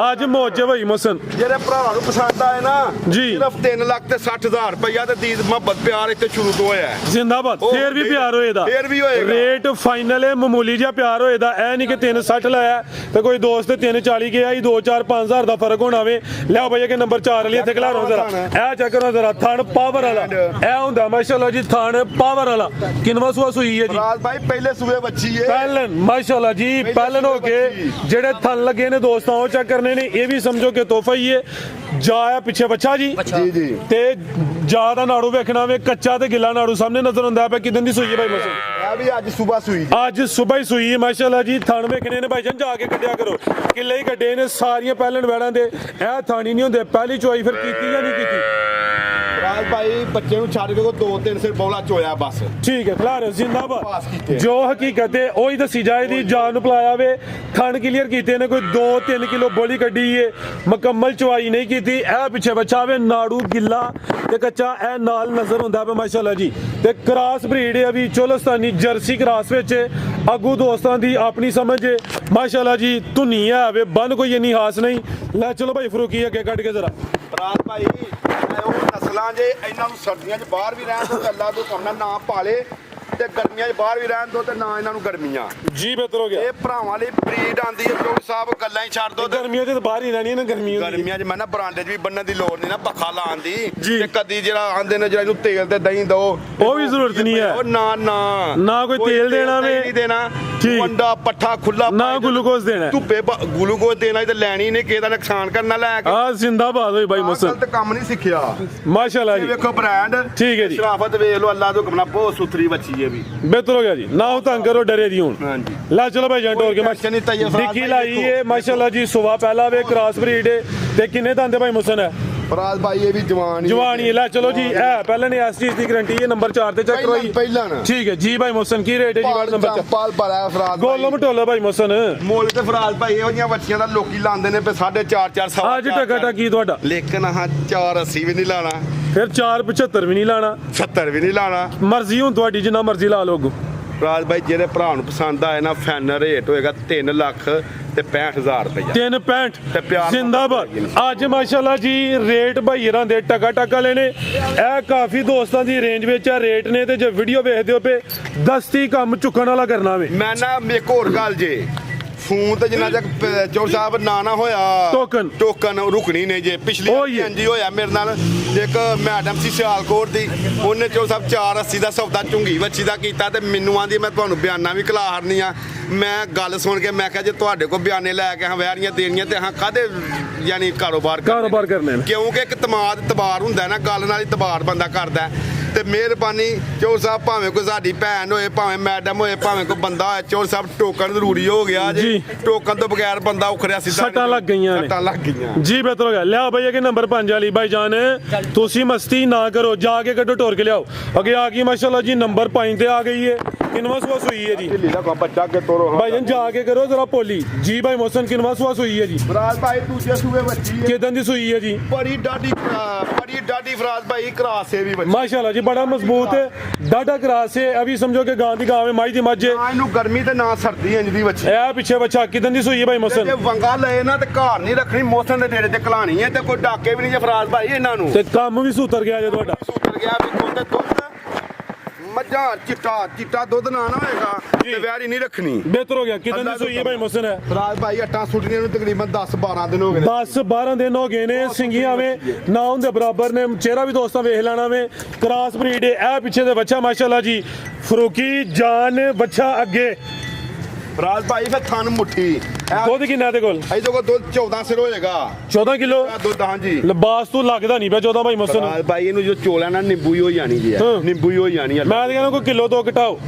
S2: ਅੱਜ ਮੌਜ ਹੈ ਭਾਈ ਮੌਸਮ
S1: ਜਿਹੜੇ ਭਰਾਵਾਂ ਨੂੰ ਪਸੰਦ ਆਏ ਨਾ
S2: ਜੀ।
S1: ਸਿਰਫ 3 ਲੱਖ ਤੇ 60,000 ਰੁਪਇਆ ਤੇ ਦੀਦ ਮੁਹੱਬਤ ਪਿਆਰ ਇੱਥੇ ਸ਼ੁਰੂ ਤੋਂ ਹੋਇਆ ਹੈ।
S2: ਜ਼ਿੰਦਾਬਾਦ
S1: ਉਹ
S2: ਫੇਰ ਵੀ ਪਿਆਰ ਹੋਏਦਾ
S1: ਫੇਰ ਵੀ ਹੋਏਗਾ।
S2: ਰੇਟ ਫਾਈਨਲ ਹੈ ਮਾਮੂਲੀ ਜਿਹਾ ਪਿਆਰ ਹੋਏਦਾ ਐ ਨਹੀਂ ਕਿ 360 ਲਾਇਆ ਤੇ ਕੋਈ ਦੋਸਤ 340 ਗਿਆ ਹੀ 2-4 5000 ਦਾ ਫਰਕ ਹੋਣਾ ਵੇ ਲਿਆਓ ਭਈਆ ਕਿ ਨੰਬਰ 4 ਵਾਲੀ ਇੱਥੇ ਖਿਲਾਰੋ ਜ਼ਰਾ ਇਹ ਚੈੱਕ ਕਰੋ ਜ਼ਰਾ ਥਣ ਪਾਵਰ ਵਾਲਾ ਇਹ ਹੁੰਦਾ ਮਾਸ਼ਾਅੱਲਾ ਜੀ ਥਣ ਪਾਵਰ ਵਾਲਾ ਕਿੰਨਵਾ ਸੂਆ ਸੂਈ ਹੈ ਜੀ
S1: ਫਰਾਜ਼ ਭਾਈ ਪਹਿਲੇ ਸੂਏ ਬੱਚੀ ਏ
S2: ਪਹਿਲਨ ਮਾਸ਼ਾਅੱਲਾ ਜੀ ਪਹਿਲਨ ਹੋ ਕੇ ਜਿਹੜੇ ਥਣ ਲੱਗੇ ਨੇ ਦੋਸਤਾਂ ਉਹ ਚੈੱਕ ਕਰਨੇ ਨੇ ਇਹ ਵੀ ਸਮਝੋ ਕਿ ਤੋਹਫਾ ਹੀ ਹੈ ਜਾ ਆ ਪਿੱਛੇ ਬੱਚਾ ਜੀ
S1: ਜੀ
S2: ਤੇ ਜਾ ਦਾ ਨਾੜੂ ਵੇਖਣਾ ਵੇ ਕੱਚਾ ਤੇ ਗਿੱਲਾ ਨਾੜੂ ਸਾਹਮਣੇ ਨਜ਼ਰ ਆਉਂਦਾ ਪਿਆ ਕਿਦਾਂ ਦੀ ਸੂਈ ਹੈ ਭਾਈ ਮਸਲ
S1: ਇਹ ਵੀ ਅੱਜ ਸਵੇਰ ਸੂਈ
S2: ਅੱਜ ਸਵੇਰ ਹੀ ਸੂਈ ਹੈ ਮਾਸ਼ਾਅੱਲਾ ਜੀ ਥਣ ਵੇਖਣੇ ਨੇ ਭਾਈ ਜਾਨ ਜਾ ਕੇ ਕੱਢਿਆ ਕਰੋ ਕਿੱਲੇ ਹੀ ਕੱਢੇ ਨੇ ਸਾਰੀਆਂ ਪਹਿਲਣ ਵੈੜਾਂ ਦੇ ਇਹ ਥਾਣੀ ਨਹੀਂ ਹੁੰਦੇ ਪਹਿਲੀ ਚੋਈ ਫਿਰ ਕੀਤੀ ਜਾਂ ਨਹੀਂ ਕੀਤੀ
S1: ਫਰਾਜ਼ ਭਾਈ ਬੱਚੇ ਨੂੰ ਛੱਡ ਕੇ 2-3 ਸਿਰ ਬੌਲਾ ਚੋਇਆ ਬਸ
S2: ਠੀਕ ਹੈ ਖਿਲਾਰੇ
S1: ਪਾਸ
S2: ਜ਼ਿੰਦਾਬਾਦ
S1: ਕੀਤੇ।
S2: ਜੋ ਹਕੀਕਤ ਹੈ ਉਹੀ ਦੱਸੀ ਜਾਏਦੀ ਜਾਨ ਨੂੰ ਪਲਾਇਆ ਵੇ ਥਣ ਕਲੀਅਰ ਕੀਤੇ ਨੇ ਕੋਈ 2-3 ਕਿਲੋ ਬੋਲੀ ਕੱਢੀ ਏ ਮੁਕੰਮਲ ਚਵਾਈ ਨਹੀਂ ਕੀਤੀ ਇਹ ਪਿੱਛੇ ਬੱਚਾ ਵੇ ਨਾੜੂ ਗਿੱਲਾ ਤੇ ਕੱਚਾ ਇਹ ਨਾਲ ਨਜ਼ਰ ਹੁੰਦਾ ਪਿਆ ਮਾਸ਼ਾਅੱਲਾ ਜੀ ਤੇ ਕ੍ਰਾਸ ਬਰੀਡ ਹੈ ਵੀ ਚੋਲਸਤਾਨੀ ਜਰਸੀ ਕ੍ਰਾਸ ਵਿੱਚ ਅਗੂ ਦੋਸਤਾਂ ਦੀ ਆਪਣੀ ਸਮਝ ਹੈ ਮਾਸ਼ਾਅੱਲਾ ਜੀ ਧੁਨੀ ਹੈ ਵੇ ਬੰਨ ਕੋਈ ਇੰਨੀ ਹਾਸ ਨਹੀਂ ਲੈ ਚਲੋ ਭਾਈ ਫਰੂਕੀ ਅੱਗੇ ਕੱਢ ਕੇ ਜ਼ਰਾ
S1: ਫਰਾਜ਼ ਭਾਈ ਇਹ ਉਹ ਨਸਲਾਂ ਜੇ ਇਹਨਾਂ ਨੂੰ ਸਰਦੀਆਂ 'ਚ ਬਾਹਰ ਵੀ ਰਹਿਣ ਦੋ ਅੱਲਾ ਤੋਂ ਕੰਮ ਨਾ ਪਾਲੇ ਤੇ ਗਰਮੀਆਂ 'ਚ ਬਾਹਰ ਵੀ ਰਹਿਣ ਦੋ ਤੇ ਨਾ ਇਹਨਾਂ ਨੂੰ ਗਰਮੀਆਂ
S2: ਜੀ ਬਿਹਤਰ ਹੋ ਗਿਆ
S1: ਇਹ ਭਰਾਵਾਂ ਲਈ ਬਰੀਡ ਆਂਦੀ ਹੈ ਚੋੜੀ ਸਾਹਿਬ ਗੱਲਾਂ ਹੀ ਛੱਡ ਦੋ ਤੇ
S2: ਗਰਮੀਆਂ 'ਚ ਤਾਂ ਬਾਹਰ ਹੀ ਰਹਿਣੀ ਨਾ ਗਰਮੀਆਂ
S1: ਗਰਮੀਆਂ 'ਚ ਮੈਂ ਨਾ ਬਰਾਂਡੇ 'ਚ ਵੀ ਬੰਨਣ ਦੀ ਲੋੜ ਨਹੀਂ ਨਾ ਪੱਖਾ ਲਾਉਣ ਦੀ
S2: ਜੀ।
S1: ਤੇ ਕਦੀ ਜਿਹੜਾ ਆਂਦੇ ਨੇ ਜਿਹੜਾ ਇਹਨੂੰ ਤੇਲ ਤੇ ਦਹੀਂ ਦੋ
S2: ਉਹ ਵੀ ਜ਼ਰੂਰਤ ਨਹੀਂ ਹੈ
S1: ਉਹ ਨਾ
S2: ਕੋਈ ਤੇਲ ਦੇਣਾ ਵੇ।
S1: ਨਹੀਂ ਦੇਣਾ
S2: ਠੀਕ।
S1: ਵੰਡਾ ਪੱਠਾ ਖੁੱਲਾ
S2: ਨਾ ਗਲੂਕੋਜ਼ ਦੇਣਾ ਹੈ।
S1: ਧੁੱਪੇ ਗਲੂਕੋਜ਼ ਦੇਣਾ ਤੇ ਲੈਣੀ ਨਹੀਂ ਕਿਸੇ ਦਾ ਨੁਕਸਾਨ ਕਰਨਾ ਲੈ ਕੇ
S2: ਆ ਜ਼ਿੰਦਾਬਾਦ ਹੋਈ ਭਾਈ ਮੁਸਲ
S1: ਗਲਤ ਕੰਮ ਨਹੀਂ ਸਿੱਖਿਆ
S2: ਮਾਸ਼ਾਅੱਲਾ
S1: ਇਹ
S2: ਜੀ
S1: ਵੇਖੋ ਬ੍ਰਾਂਡ
S2: ਠੀਕ ਹੈ ਜੀ।
S1: ਸ਼ਰਾਫਤ ਵੇਖ ਲਓ ਅੱਲਾ ਤੋਂ ਕਮਨਾ ਬਹੁਤ ਸੁਥਰੀ ਬੱਚੀ ਹੈ ਵੀ
S2: ਬਿਹਤਰ ਹੋ ਗਿਆ ਜੀ ਨਾ ਉਹ ਤੰਗ ਕਰੋ ਡਰੇ ਦੀ ਹੁਣ
S1: ਹਾਂਜੀ
S2: ਲਾ ਚਲੋ ਭਾਈ ਜੰਟ ਹੋਰ ਕੇ
S1: ਟੈਨਸ਼ਨ ਨਹੀਂ ਤਈਏ ਫਰਾਜ਼
S2: ਡਿੱਕੀ
S1: ਭਾਈ
S2: ਲਾਈ
S1: ਦੇਖੋ।
S2: ਏ ਮਾਸ਼ਾਅੱਲਾ ਜੀ ਸੁਬਾ ਪਹਿਲਾ ਵੇ ਕ੍ਰਾਸ ਬਰੀਡ ਏ ਤੇ ਕਿੰਨੇ ਦੰਦੇ ਭਾਈ ਮੁਸਨ ਹੈ
S1: ਫਰਾਜ਼ ਭਾਈ ਇਹ ਵੀ ਜਵਾਨ
S2: ਜਵਾਨੀ ਹੈ। ਲੈ ਚਲੋ ਜੀ ਇਹ ਪਹਿਲਾਂ ਨੇ ਇਸ ਚੀਜ਼ ਦੀ ਗਾਰੰਟੀ ਹੈ ਨੰਬਰ 4 ਤੇ ਚੈੱਕ ਕਰੋ ਜੀ
S1: ਪਹਿਲਾਂ ਨਾ
S2: ਠੀਕ ਹੈ ਜੀ ਭਾਈ ਮੁਸਨ ਕੀ ਰੇਟ ਹੈ ਜੀ ਵਾਰਡ ਨੰਬਰ 4
S1: ਪਾਲ ਬੜਾ ਫਰਾਜ਼
S2: ਗੋਲੋ ਮਟੋਲਾ ਭਾਈ ਮੁਸਨ
S1: ਮੁੱਲ ਤੇ ਫਰਾਜ਼ ਭਾਈ ਇਹੋ ਜਿਹੀਆਂ ਬੱਚੀਆਂ ਦਾ ਲੋਕੀ ਲਾਉਂਦੇ ਨੇ 4.5
S2: ਅੱਜ ਟਕਾ ਟਕੀ ਤੁਹਾਡਾ
S1: ਲੇਕਿਨ ਹਾਂ 480 ਵੀ ਨਹੀਂ ਲਾਣਾ
S2: ਫਿਰ 475 ਵੀ ਨਹੀਂ ਲਾਣਾ
S1: 70 ਵੀ ਨਹੀਂ ਲਾਣਾ
S2: ਮਰਜ਼ੀ ਹੁਣ ਤੁਹਾਡੀ ਜਿੰਨਾ ਮਰਜ਼ੀ ਲਾ ਲਓ ਅੱਗੋਂ
S1: ਫਰਾਜ਼ ਭਾਈ ਜਿਹੜੇ ਭਰਾ ਨੂੰ ਪਸੰਦ ਆਏ ਨਾ ਫਾਈਨਲ ਰੇਟ ਹੋਏਗਾ 3 ਲੱਖ ਤੇ 65,000 ਰੁਪਏ
S2: 365
S1: ਤੇ ਪਿਆਰ
S2: ਜ਼ਿੰਦਾਬਾਦ ਅੱਜ ਮਾਸ਼ਾਅੱਲਾ ਜੀ ਰੇਟ ਭਾਈਰਾਂ ਦੇ ਟਕਾ ਟਕਾ ਲੈਣੇ ਇਹ ਕਾਫੀ ਦੋਸਤਾਂ ਦੀ ਰੇਂਜ ਵਿੱਚ ਆ ਰੇਟ ਨੇ ਤੇ ਜੇ ਵੀਡੀਓ ਵੇਖਦੇ ਹੋ ਪਏ ਦਸਤੀ ਕੰਮ ਚੁੱਕਣ ਵਾਲਾ ਕਰਨਾ ਵੇ
S1: ਮੈਂ ਨਾ ਇੱਕ ਹੋਰ ਗੱਲ ਜੇ ਫੋਨ ਤੇ ਜਿੰਨਾ ਤੱਕ ਚੌਰ ਸਾਹਿਬ ਨਾ ਹੋਇਆ ਟੋਕਨ ਰੁਕਣੀ ਨੇ ਜੇ ਪਿਛਲੀ
S2: ਉਹ ਹੀ ਹੈ।
S1: ਇੰਜੀ ਹੋਇਆ ਮੇਰੇ ਨਾਲ ਇੱਕ ਮੈਡਮ ਸੀ ਸਿਆਲਕੋਟ ਦੀ ਉਹਨੇ ਚੌਰ ਸਾਹਿਬ 480 ਦਾ ਸੌਦਾ ਝੁੰਗੀ ਵੱਛੀ ਦਾ ਕੀਤਾ ਤੇ ਮੈਨੂੰ ਆਂਦੀ ਮੈਂ ਤੁਹਾਨੂੰ ਬਿਆਨਾ ਵੀ ਖਿਲਾ ਹਰਨੀ ਆ ਮੈਂ ਗੱਲ ਸੁਣ ਕੇ ਮੈਂ ਕਿਹਾ ਜੇ ਤੁਹਾਡੇ ਕੋਲ ਬਿਆਨੇ ਲੈ ਕੇ ਹਾਂ ਵੈਰੀਆਂ ਦੇਣੀਆਂ ਤੇ ਹਾਂ ਕਾਹਦੇ ਯਾਨੀ ਕਾਰੋਬਾਰ
S2: ਕਰਨੇ ਨੇ
S1: ਕਿਉਂਕਿ ਇੱਕ ਤਬਾਰ ਹੁੰਦਾ ਨਾ ਗੱਲ ਨਾਲ ਹੀ ਤਬਾਰ ਬੰਦਾ ਕਰਦਾ ਤੇ ਮਿਹਰਬਾਨੀ ਚੋਰ ਸਾਹਿਬ ਭਾਵੇਂ ਕੋਈ ਸਾਡੀ ਭੈਣ ਹੋਏ ਭਾਵੇਂ ਮੈਡਮ ਹੋਏ ਭਾਵੇਂ ਕੋਈ ਬੰਦਾ ਹੋਏ ਚੋਰ ਸਾਹਿਬ ਟੋਕਨ ਜ਼ਰੂਰੀ ਹੋ ਗਿਆ ਜੀ ਟੋਕਨ ਤੋਂ ਬਗੈਰ ਬੰਦਾ ਉਖਰਿਆ ਸਿੱਧਾ
S2: ਸੱਟਾਂ ਲੱਗ ਗਈਆਂ ਨੇ
S1: ਸੱਟਾਂ ਲੱਗ ਗਈਆਂ
S2: ਜੀ ਬਿਹਤਰ ਹੋ ਗਿਆ ਲਿਆਓ ਭਈਆ ਕਿ ਨੰਬਰ 5 ਵਾਲੀ ਭਾਈ ਜਾਨ ਤੁਸੀਂ ਮਸਤੀ ਨਾ ਕਰੋ ਜਾ ਕੇ ਕੱਢੋ ਟੋਰ ਕੇ ਲਿਆਓ ਅੱਗੇ ਆ ਗਈ ਮਾਸ਼ਾਅੱਲਾ ਜੀ ਨੰਬਰ 5 ਤੇ ਆ ਗਈ ਏ ਕਿੰਨਵਾ ਸੂਆ ਸੂਈ ਹੈ ਜੀ
S1: ਢਿੱਲੀ ਦਾ ਕੋ ਬੱਚਾ ਕੇ ਤੋਰੋ
S2: ਭਾਈਜਾਨ ਜਾ ਕੇ ਕਰੋ ਜਰਾ ਪੋਲੀ ਜੀ ਭਾਈ ਮੋਹਸਨ ਕਿੰਨਵਾ ਸੂਆ ਸੂਈ ਹੈ ਜੀ
S1: ਫਰਾਜ਼ ਭਾਈ ਦੂਜੇ ਸੂਏ ਬੱਚੀ ਹੈ
S2: ਕਿਦਾਂ ਦੀ ਸੂਈ ਹੈ ਜੀ
S1: ਬੜੀ ਡਾਡੀ ਫਰਾਜ਼ ਭਾਈ ਕਰਾਸੇ ਵੀ ਬੱਚੀ
S2: माशाल्लाह जी बड़ा मजबूत है डाटा क्रास है अभी समझो कि गांव दी गांव है माई दी मੱਝ है
S1: ਨਾ ਇਹਨੂੰ ਗਰਮੀ ਤੇ ਨਾ ਸਰਦੀ ਇੰਜ ਦੀ ਬੱਚੀ
S2: ਇਹ ਪਿੱਛੇ ਬੱਚਾ ਕਿਦਾਂ ਦੀ ਸੂਈ ਹੈ ਭਾਈ
S1: ਜੇ
S2: ਮੋਹਸਨ
S1: ਵੰਗਾ ਲਏ ਨਾ ਤੇ ਘਰ ਨਹੀਂ ਰੱਖਣੀ ਮੌਸਮ ਦੇ ਨੇੜੇ ਤੇ ਕਲਾਣੀ ਹੈ ਤੇ ਕੋਈ ਡਾਕੇ ਵੀ ਨਹੀਂ ਜੇ ਫਰਾਜ਼ ਭਾਈ ਇਹਨਾਂ ਨੂੰ
S2: ਤੇ ਕੰਮ ਵੀ ਸੁਧਰ ਗਿਆ ਜੇ ਤੁਹਾਡਾ
S1: ਸੁਧਰ ਗਿਆ ਵੀ ਦੁੱਧ ਮੱਝਾਂ ਚਿੱਟਾ ਦੁੱਧ ਨਾ ਹੋਏਗਾ ਤੇ ਵੈਰੀ ਨਹੀਂ ਰੱਖਣੀ
S2: ਬਿਹਤਰ ਹੋ ਗਿਆ ਕਿਦਾਂ ਦੀ ਸੂਈ ਹੈ ਭਾਈ ਮੋਹਸਨ ਹੈ
S1: ਫਰਾਜ਼ ਭਾਈ ਅੱਟਾਂ ਸੁੱਟਣੀਆਂ ਨੂੰ ਤਕਰੀਬਨ 10-12 ਦਿਨ ਹੋ ਗਏ ਨੇ
S2: 10-12 ਦਿਨ ਹੋ ਗਏ ਨੇ ਸਿੰਗੀਆਂ ਵੇ ਨਾ ਹੁੰਦੇ ਬਰਾਬਰ ਨੇ ਚਿਹਰਾ ਵੀ ਦੋਸਤਾਂ ਵੇਖ ਲੈਣਾ ਵੇ ਕ੍ਰਾਸ ਬਰੀਡ ਇਹ ਪਿੱਛੇ ਦੇ ਬੱਚਾ ਮਾਸ਼ਾਅੱਲਾ ਜੀ ਫਰੂਕੀ ਜਾਨ ਬੱਚਾ ਅੱਗੇ
S1: ਫਰਾਜ਼ ਭਾਈ ਫਿਰ ਥਣ ਮੁੱਠੀ
S2: ਦੁੱਧ ਕਿੰਨਾ ਦੇ ਕੋਲ
S1: ਇਹਦੇ ਕੋਲ ਦੁੱਧ 14 ਸਿਰ ਹੋਏਗਾ
S2: 14 ਕਿਲੋ
S1: ਆਹ ਦੁੱਧ ਹਾਂਜੀ
S2: ਲਿਬਾਸ ਤੋਂ ਲੱਗਦਾ ਨਹੀਂ ਪਿਆ 14 ਭਾਈ ਮੋਹਸਨ
S1: ਫਰਾਜ਼ ਭਾਈ ਇਹਨੂੰ ਜੋ ਚੋਲਿਆਂ ਨਾਲ ਨਿੰਬੂ ਹੀ ਹੋ ਜਾਣੀ ਜੀ
S2: ਹਾਂ।
S1: ਨਿੰਬੂ ਹੀ ਹੋ ਜਾਣੀ ਆ
S2: ਮੈਂ ਤਾਂ ਕਹਿੰਦਾ ਕੋਈ ਕਿਲੋ ਦੋ ਘਟਾਓ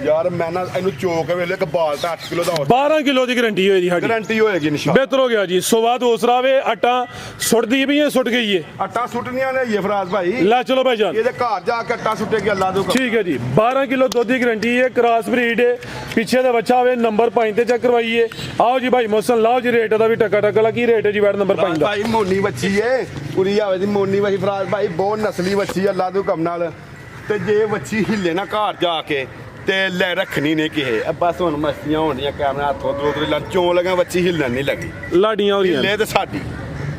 S1: ਯਾਰ ਮੈਂ ਨਾ ਇਹਨੂੰ ਚੋਕ ਵੇਲੇ ਇੱਕ ਬਾਲ ਤਾਂ 8 ਕਿਲੋ ਦਾ ਹੋ
S2: 12 ਕਿਲੋ ਦੀ ਗਰੰਟੀ ਹੋਈ ਜੀ ਸਾਡੀ
S1: ਗਾਰੰਟੀ ਹੋਏਗੀ ਨਿਸ਼ਾਨ
S2: ਬਿਹਤਰ ਹੋ ਗਿਆ ਜੀ ਸਵਾ ਦੂਸਰਾ ਵੇ ਆਟਾ ਸੁੱਟਦੀ ਵੀ ਇਹ ਸੁੱਟ ਗਈ ਹੈ
S1: ਆਟਾ ਸੁੱਟਣੀਆਂ ਨੇ ਇਹ ਫਰਾਜ਼ ਭਾਈ
S2: ਲੈ ਚਲੋ ਭਾਈ ਜਾਨ
S1: ਇਹਦੇ ਘਰ ਜਾ ਕੇ ਆਟਾ ਸੁੱਟੇਗੀ ਅੱਲਾ ਦੂ
S2: ਠੀਕ ਹੈ ਜੀ 12 ਕਿਲੋ ਦੁੱਧ ਦੀ ਗਰੰਟੀ ਹੈ ਕ੍ਰਾਸ ਬਰੀਡ ਹੈ ਪਿੱਛੇ ਦਾ ਬੱਚਾ ਹੋਵੇ ਨੰਬਰ 5 ਤੇ ਚੈੱਕ ਕਰਵਾਈਏ ਆਓ ਜੀ ਭਾਈ ਮੋਹਸਨ ਲਾਓ ਜੀ ਰੇਟ ਦਾ ਵੀ ਟੱਕਾ ਵਾਲਾ ਕੀ ਰੇਟ ਹੈ ਜੀ ਬੈਡ ਨੰਬਰ 5 ਦਾ
S1: ਭਾਈ ਮੋਨੀ ਬੱਚੀ ਏ ਕੁੜੀ ਆਵੇ ਦੀ ਮੋਨੀ ਬੱਚੀ ਫਰਾਜ਼ ਭਾਈ ਬਹੁਤ ਨਸਲੀ ਬੱਚੀ ਆ ਅੱਲਾ ਦੂ ਕੰਮ ਨਾਲ ਤੇ ਜੇ ਬੱਚੀ ਹਿੱਲੇ ਨਾ ਘਰ ਜਾ ਕੇ ਤੇ ਲੈ ਰੱਖਣੀ ਨੇ ਕਿਹੇ ਬਸ ਹੁਣ ਮਸਤੀਆਂ ਹੋਣੀਆਂ ਕਰਨਾ ਹੱਥੋਂ ਦੋ ਲਾਂ ਚੋਂ ਲਗਾ ਬੱਚੀ ਹਿੱਲਣ ਨਹੀਂ ਲੱਗੀ
S2: ਲਾਡੀਆਂ ਹੋ ਰਹੀਆਂ
S1: ਹਿੱਲੇ ਤੇ ਸਾਡੀ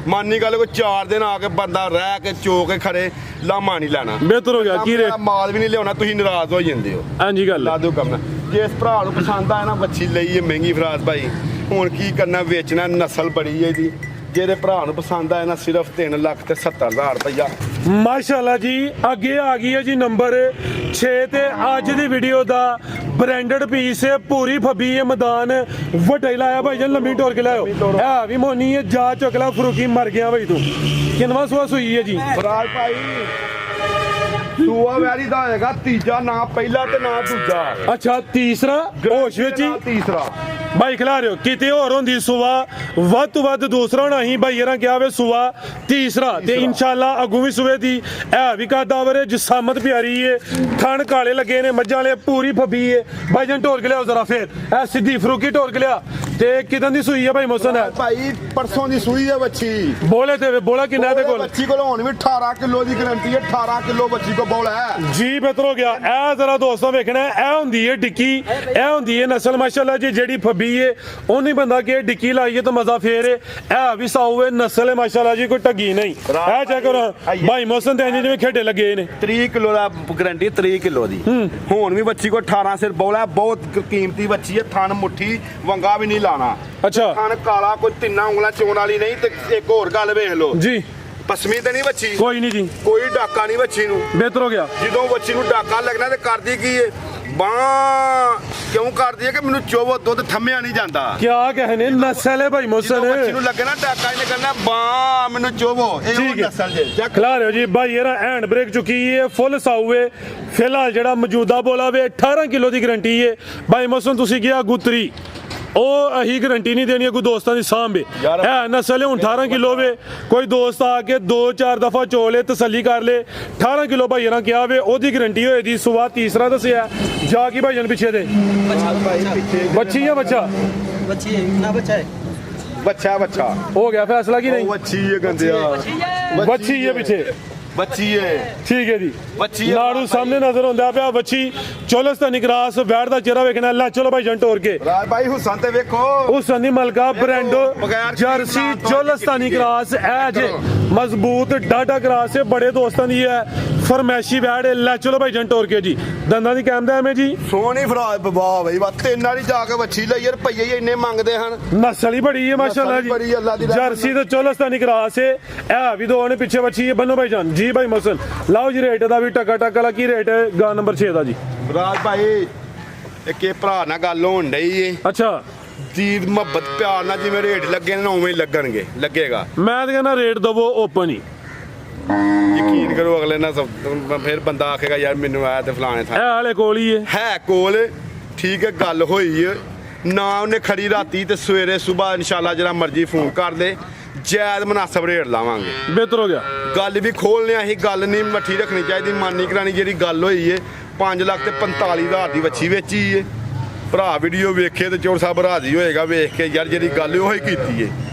S1: ਮਾਨੀ ਗੱਲ ਕੋਈ 4 ਦਿਨ ਆ ਕੇ ਬੰਦਾ ਰਹਿ ਕੇ ਚੋ ਕੇ ਖੜੇ ਲਾਮਾ ਨਹੀਂ ਲੈਣਾ
S2: ਬਿਹਤਰ ਹੋ ਗਿਆ ਕੀ
S1: ਮੇਰਾ
S2: ਰੇਟ
S1: ਮਾਲ ਵੀ ਨਹੀਂ ਲਿਆਉਣਾ ਤੁਸੀਂ ਨਾਰਾਜ਼ ਹੋ ਜਾਂਦੇ ਹੋ
S2: ਹਾਂਜੀ ਗੱਲ
S1: ਲਾ ਦਿਓ ਕੰਮ ਜੇ ਇਸ ਭਰਾ ਨੂੰ ਪਸੰਦ ਆਇਆ ਨਾ ਬੱਚੀ ਲਈ ਹੈ ਮਹਿੰਗੀ ਫਰਾਜ਼ ਭਾਈ ਹੁਣ ਕੀ ਕਰਨਾ ਵੇਚਣਾ ਨਸਲ ਬੜੀ ਹੈ ਜੀ ਜਿਹਦੇ ਭਰਾ ਨੂੰ ਪਸੰਦ ਆਇਆ ਨਾ ਸਿਰਫ 3 ਲੱਖ ਤੇ 70,000 ਰੁਪਇਆ
S2: ਮਾਸ਼ਾਅੱਲਾ ਜੀ ਅੱਗੇ ਆ ਗਈ ਹੈ ਜੀ ਨੰਬਰ 6 ਤੇ ਅੱਜ ਦੀ ਵੀਡੀਓ ਦਾ ਬ੍ਰਾਂਡਡ ਪੀਸ ਹੈ ਪੂਰੀ ਫੱਬੀ ਹੈ ਮੈਦਾਨ ਵੱਡਾ ਹੀ ਲਾਇਆ ਭਾਈ ਜਾਨ ਲੰਮੀ ਟੋਰ ਕੇ ਲਾਇਓ ਇਹ ਵੀ ਮੋਨੀ ਹੈ ਜਾ ਚੁਕਲਾ ਫਰੂਕੀ ਮਰ ਗਿਆ ਭਾਈ ਤੂੰ ਕਿੰਨਵਾ ਸੂਆ ਸੂਈ ਹੈ ਜੀ
S1: ਫਰਾਜ਼ ਭਾਈ ਸੂਆ ਵੈਰੀ ਦਾ ਹੋਏਗਾ ਤੀਜਾ ਨਾ ਪਹਿਲਾ ਤੇ ਨਾ ਦੂਜਾ
S2: ਅੱਛਾ ਤੀਸਰਾ ਹੋਸ਼ ਵਿੱਚ ਹੀ
S1: ਤੀਸਰਾ
S2: ਭਾਈ ਖਿਲਾ ਰਿਓ ਕਿਤੇ ਹੋਰ ਹੁੰਦੀ ਸੁਆ ਵੱਧ ਤੋਂ ਵੱਧ ਦੂਸਰਾ ਹੋਣਾ ਹੀ ਭਾਈ ਯਾਰਾਂ ਕਿਹਾ ਵੇ ਸੁਆ ਤੀਸਰਾ ਤੇ ਇਨਸ਼ਾਅੱਲਾ ਅਗੂ ਵੀ ਸੁਵੇ ਦੀ ਇਹ ਵੀ ਕਾਦਾ ਵਰੇ ਜਸਾਮਤ ਪਿਆਰੀ ਏ ਥਣ ਕਾਲੇ ਲੱਗੇ ਨੇ ਮੱਝਾਂ ਵਾਲੇ ਪੂਰੀ ਫੱਬੀ ਏ ਭਾਈ ਜਨ ਢੋਲ ਕੇ ਲਿਆਓ ਜ਼ਰਾ ਫੇਰ ਇਹ ਸਿੱਧੀ ਫਰੂਕੀ ਢੋਲ ਕੇ ਲਿਆ ਤੇ ਕਿਦਾਂ ਦੀ ਸੂਈ ਹੈ ਭਾਈ ਮੋਹਸਨ ਹੈ
S1: ਭਾਈ ਪਰਸੋਂ ਦੀ ਸੂਈ ਹੈ ਬੱਚੀ
S2: ਬੋਲੇ ਤੇ ਬੋਲਾ ਕਿੰਨਾ ਤੇ ਕੋਲ
S1: ਬੱਚੀ ਕੋਲ ਹੁਣ ਵੀ 18 ਕਿਲੋ ਦੀ ਗਾਰੰਟੀ ਹੈ 18 ਕਿਲੋ ਬੱਚੀ ਕੋਲ ਬੋਲ ਹੈ
S2: ਜੀ ਬਿਹਤਰ ਹੋ ਗਿਆ ਇਹ ਜ਼ਰਾ ਦੋਸਤੋ ਵੇਖਣਾ ਇਹ ਹੁੰਦੀ ਏ ਡਿੱਕੀ ਇਹ ਹੁੰਦੀ ਏ ਨਸਲ ਮਾਸ਼ਾਅੱਲਾ ਜੀ ਜਿਹੜੀ ਫੱਬੀ ਏ ਉਹਨੀ ਬੰਦਾ ਕਿ ਡਿੱਕੀ ਲਾਈਏ ਤਾਂ ਮਜ਼ਾ ਫੇਰ ਏ ਇਹ ਵੀ ਸਾਊ ਏ ਨਸਲ ਏ ਮਾਸ਼ਾਅੱਲਾ ਜੀ ਕੋਈ ਟੱਗੀ ਨਹੀਂ ਇਹ ਚੈੱਕ ਕਰੋ ਭਾਈ ਮੋਹਸਨ ਤੇ ਇੰਜ ਜਿਵੇਂ ਖੇਡੇ ਲੱਗੇ ਨੇ
S1: 30 ਕਿਲੋ ਦਾ ਗਾਰੰਟੀ 30 ਕਿਲੋ ਦੀ ਹੁਣ ਵੀ ਬੱਚੀ ਕੋਲ 18 ਸਿਰ ਬੋਲ ਹੈ ਬਹੁਤ ਕੀਮਤੀ ਬੱਚੀ ਹੈ ਥਣ ਮੁੱਠੀ ਵੰਗਾ ਵੀ ਨਹੀਂ ਲਾਣਾ
S2: ਅੱਛਾ
S1: ਥਣ ਕਾਲਾ ਕੋਈ ਤਿੰਨਾਂ ਉਂਗਲਾਂ ਚੋਣ ਵਾਲੀ ਨਹੀਂ ਤੇ ਇੱਕ ਹੋਰ ਗੱਲ ਵੇਖ ਲਓ
S2: ਜੀ
S1: ਪਸਮੀ ਤੇ ਨਹੀਂ ਬੱਚੀ
S2: ਕੋਈ ਨਹੀਂ ਜੀ
S1: ਕੋਈ ਡਾਕਾ ਨਹੀਂ ਬੱਚੀ ਨੂੰ
S2: ਬਿਹਤਰ ਹੋ ਗਿਆ
S1: ਜਦੋਂ ਬੱਚੀ ਨੂੰ ਡਾਕਾ ਲੱਗਣਾ ਤੇ ਕਰਦੀ ਕੀ ਏ ਬਾਹ ਕਿਉਂ ਕਰਦੀ ਹੈ ਕਿ ਮੈਨੂੰ ਚੋਵੋ ਦੁੱਧ ਥੰਮਿਆ ਨਹੀਂ ਜਾਂਦਾ
S2: ਕਿਆ ਕਹਨੇ ਨਸਲ ਹੈ ਭਾਈ
S1: ਜਦੋਂ ਬੱਚੀ
S2: ਮੋਹਸਨ
S1: ਨੂੰ ਲੱਗੇ ਨਾ ਡਾਕਾ ਇਹਨੇ ਕਰਨਾ ਬਾਹ ਮੈਨੂੰ ਚੋਵੋ ਇਹ ਉਹ
S2: ਠੀਕ ਹੈ।
S1: ਨਸਲ ਜੇ ਚੈੱਕ
S2: ਖਿਲਾ ਰਿਓ ਜੀ ਭਾਈ ਇਹਦਾ ਹੈਂਡ ਬ੍ਰੇਕ ਚੁੱਕੀ ਹੈ ਫੁੱਲ ਸਾਊ ਹੈ ਫਿਲਹਾਲ ਜਿਹੜਾ ਮੌਜੂਦਾ ਬੋਲਾ ਵੇ 18 ਕਿਲੋ ਦੀ ਗਾਰੰਟੀ ਹੈ ਭਾਈ ਮੋਹਸਨ ਤੁਸੀਂ ਗਿਆ ਗੁੱਤਰੀ ਉਹ ਅਹੀ ਗਾਰੰਟੀ ਨਹੀਂ ਦੇਣੀ ਕੋਈ ਦੋਸਤਾਂ ਦੀ ਸਾਂਭੇ
S1: ਯਾਰ-
S2: ਹੈ ਨਸਲ ਹੁਣ 18 ਕਿਲੋ ਵੇ ਕੋਈ ਦੋਸਤ ਆ ਕੇ 2-4 ਦਫਾ ਚੋਲੇ ਤਸੱਲੀ ਕਰ ਲੇ 18 ਕਿਲੋ ਭਾਈ ਨੇ ਕਿਹਾ ਵੇ ਉਹਦੀ ਗਾਰੰਟੀ ਹੋਏ ਦੀ ਸੁਵਾ ਤੀਸਰਾ ਦੱਸਿਆ ਜਾ ਕੀ ਭਾਈ ਜਨ ਪਿੱਛੇ ਦੇ
S1: ਭਾਈ ਪਿੱਛੇ
S2: ਬੱਚੀ ਜਾਂ ਬੱਚਾ
S3: बच्ची है ना बच्चा है
S1: ਬੱਚਾ
S2: ਹੋ ਗਿਆ ਫੈਸਲਾ ਕੀ
S1: ਉਹ
S2: ਨਹੀਂ
S1: ਬੱਚੀ ਇਹ ਗੰਦਿਆ
S2: ਬੱਚੀ ਹੈ ਪਿੱਛੇ
S1: ਬੱਚੀ ਏ
S2: ਠੀਕ ਹੈ ਜੀ
S1: ਬੱਚੀ ਹੈ
S2: ਨਾੜੂ ਸਾਹਮਣੇ ਨਜ਼ਰ ਹੁੰਦਾ ਪਿਆ ਬੱਚੀ ਚੋਲਸਤਾਨੀ ਕਰਾਸ ਬੈਠ ਦਾ ਚਿਹਰਾ ਵੇਖਣਾ ਲੈ ਚਲੋ ਭਾਈ ਜਨ ਟੋਰ ਕੇ
S1: ਰਾਜ ਭਾਈ ਹੁਸਨ ਤੇ ਵੇਖੋ
S2: ਉਸ ਸੰਦੀ ਮਲਕਾ ਬ੍ਰਾਂਡੋ
S1: ਬਗੈਰ
S2: ਜਰਸੀ
S1: ਕੀਮਤ ਨਾ
S2: ਚੋਲਸਤਾਨੀ ਕਰਾਸ ਐ ਜੇ ਮਜ਼ਬੂਤ ਡਾਟਾ ਕਰਾਸ ਹੈ ਬੜੇ ਦੋਸਤਾਂ ਦੀ ਹੈ ਫਰਮੈਸ਼ੀ ਬੈੜ ਲੈ ਚਲੋ ਭਾਈ ਜਨ ਟੋਰ ਕੇ ਜੀ ਦੰਦਾਂ ਦੀ ਕੈਮਦਾ ਐਵੇਂ ਜੀ
S1: ਸੋਹਣੀ ਫਰਾਜ ਵਾਹ ਬਈ ਵਾਹ ਤਿੰਨ ਵਾਲੀ ਜਾ ਕੇ ਬੱਚੀ ਲਈ ਯਾਰ ਭਈਏ ਹੀ ਇੰਨੇ ਮੰਗਦੇ ਹਨ
S2: ਨਸਲ ਹੀ ਬੜੀ ਹੈ ਮਾਸ਼ਾਅੱਲਾ
S1: ਨਸਲ ਬੜੀ ਅੱਲਾ ਦੀ
S2: ਜੀ
S1: ਰਹਿਮਤ
S2: ਜਰਸੀ ਤੇ ਚੋਲਸਤਾਨੀ ਕਰਾਸ ਹੈ ਇਹ ਵੀ ਦੋ ਨੇ ਪਿੱਛੇ ਬੱਚੀ ਹੈ ਬੰਨੋ ਭਾਈ ਜਾਨ ਜੀ ਭਾਈ ਮਸਲ ਲਾਓ ਜੀ ਰੇਟ ਦਾ ਵੀ ਟਕਾ ਵਾਲਾ ਕੀ ਰੇਟ ਹੈ ਗਾ ਨੰਬਰ 6 ਦਾ ਜੀ
S1: ਰਾਜ ਭਾਈ ਇੱਕ ਇਹ ਭਰਾ ਨਾਲ ਗੱਲ ਹੋਣ ਡਈ ਏ
S2: ਅੱਛਾ
S1: ਦੀਦ ਮੁਹੱਬਤ ਪਿਆਰ ਨਾਲ ਜਿਵੇਂ ਰੇਟ ਲੱਗੇ ਨੇ ਉਵੇਂ ਹੀ ਲੱਗੇਗਾ
S2: ਮੈਂ ਤਾਂ ਕਹਿੰਦਾ ਰੇਟ ਦਵੋ ਓਪਨ ਹੀ
S1: ਯਕੀਨ ਕਰੋ ਅਗਲੇ ਨਾਲ ਫਿਰ ਬੰਦਾ ਆਖੇਗਾ ਯਾਰ ਮੈਨੂੰ ਆਇਆ ਤੇ ਫਲਾਣੇ ਥਾਂ
S2: ਇਹ ਹਾਲੇ ਕੋਲ ਹੀ
S1: ਹੈ ਕੋਲ ਠੀਕ ਹੈ ਗੱਲ ਹੋਈ ਹੈ ਨਾ ਉਹਨੇ ਖੜੀ ਰਾਤੀ ਤੇ ਸਵੇਰੇ ਸਵੇਰ ਇਨਸ਼ਾਅੱਲਾ ਜਿਹੜਾ ਮਰਜ਼ੀ ਫੋਨ ਕਰ ਦੇ ਜਾਇਜ਼ ਮੁਨਾਸਬ ਰੇਟ ਲਾਵਾਂਗੇ
S2: ਬਿਹਤਰ ਹੋ ਗਿਆ
S1: ਗੱਲ ਵੀ ਖੋਲਨੇ ਆਹੀ ਗੱਲ ਨਹੀਂ ਮੱਠੀ ਰੱਖਣੀ ਚਾਹੀਦੀ ਮਾਨੀ ਕਰਾਣੀ ਜਿਹੜੀ ਗੱਲ ਹੋਈ ਏ 5,45,000 ਦੀ ਵੱਛੀ ਵੇਚੀ ਏ। ਭਰਾ ਵੀਡੀਓ ਵੇਖੇ ਤੇ ਚੋਰ ਸਾਹਿਬ ਰਾਜ਼ੀ ਹੋਏਗਾ ਵੇਖ ਕੇ, ਯਾਰ ਜਿਹੜੀ ਗੱਲ ਉਹੀ ਕੀਤੀ ਏ।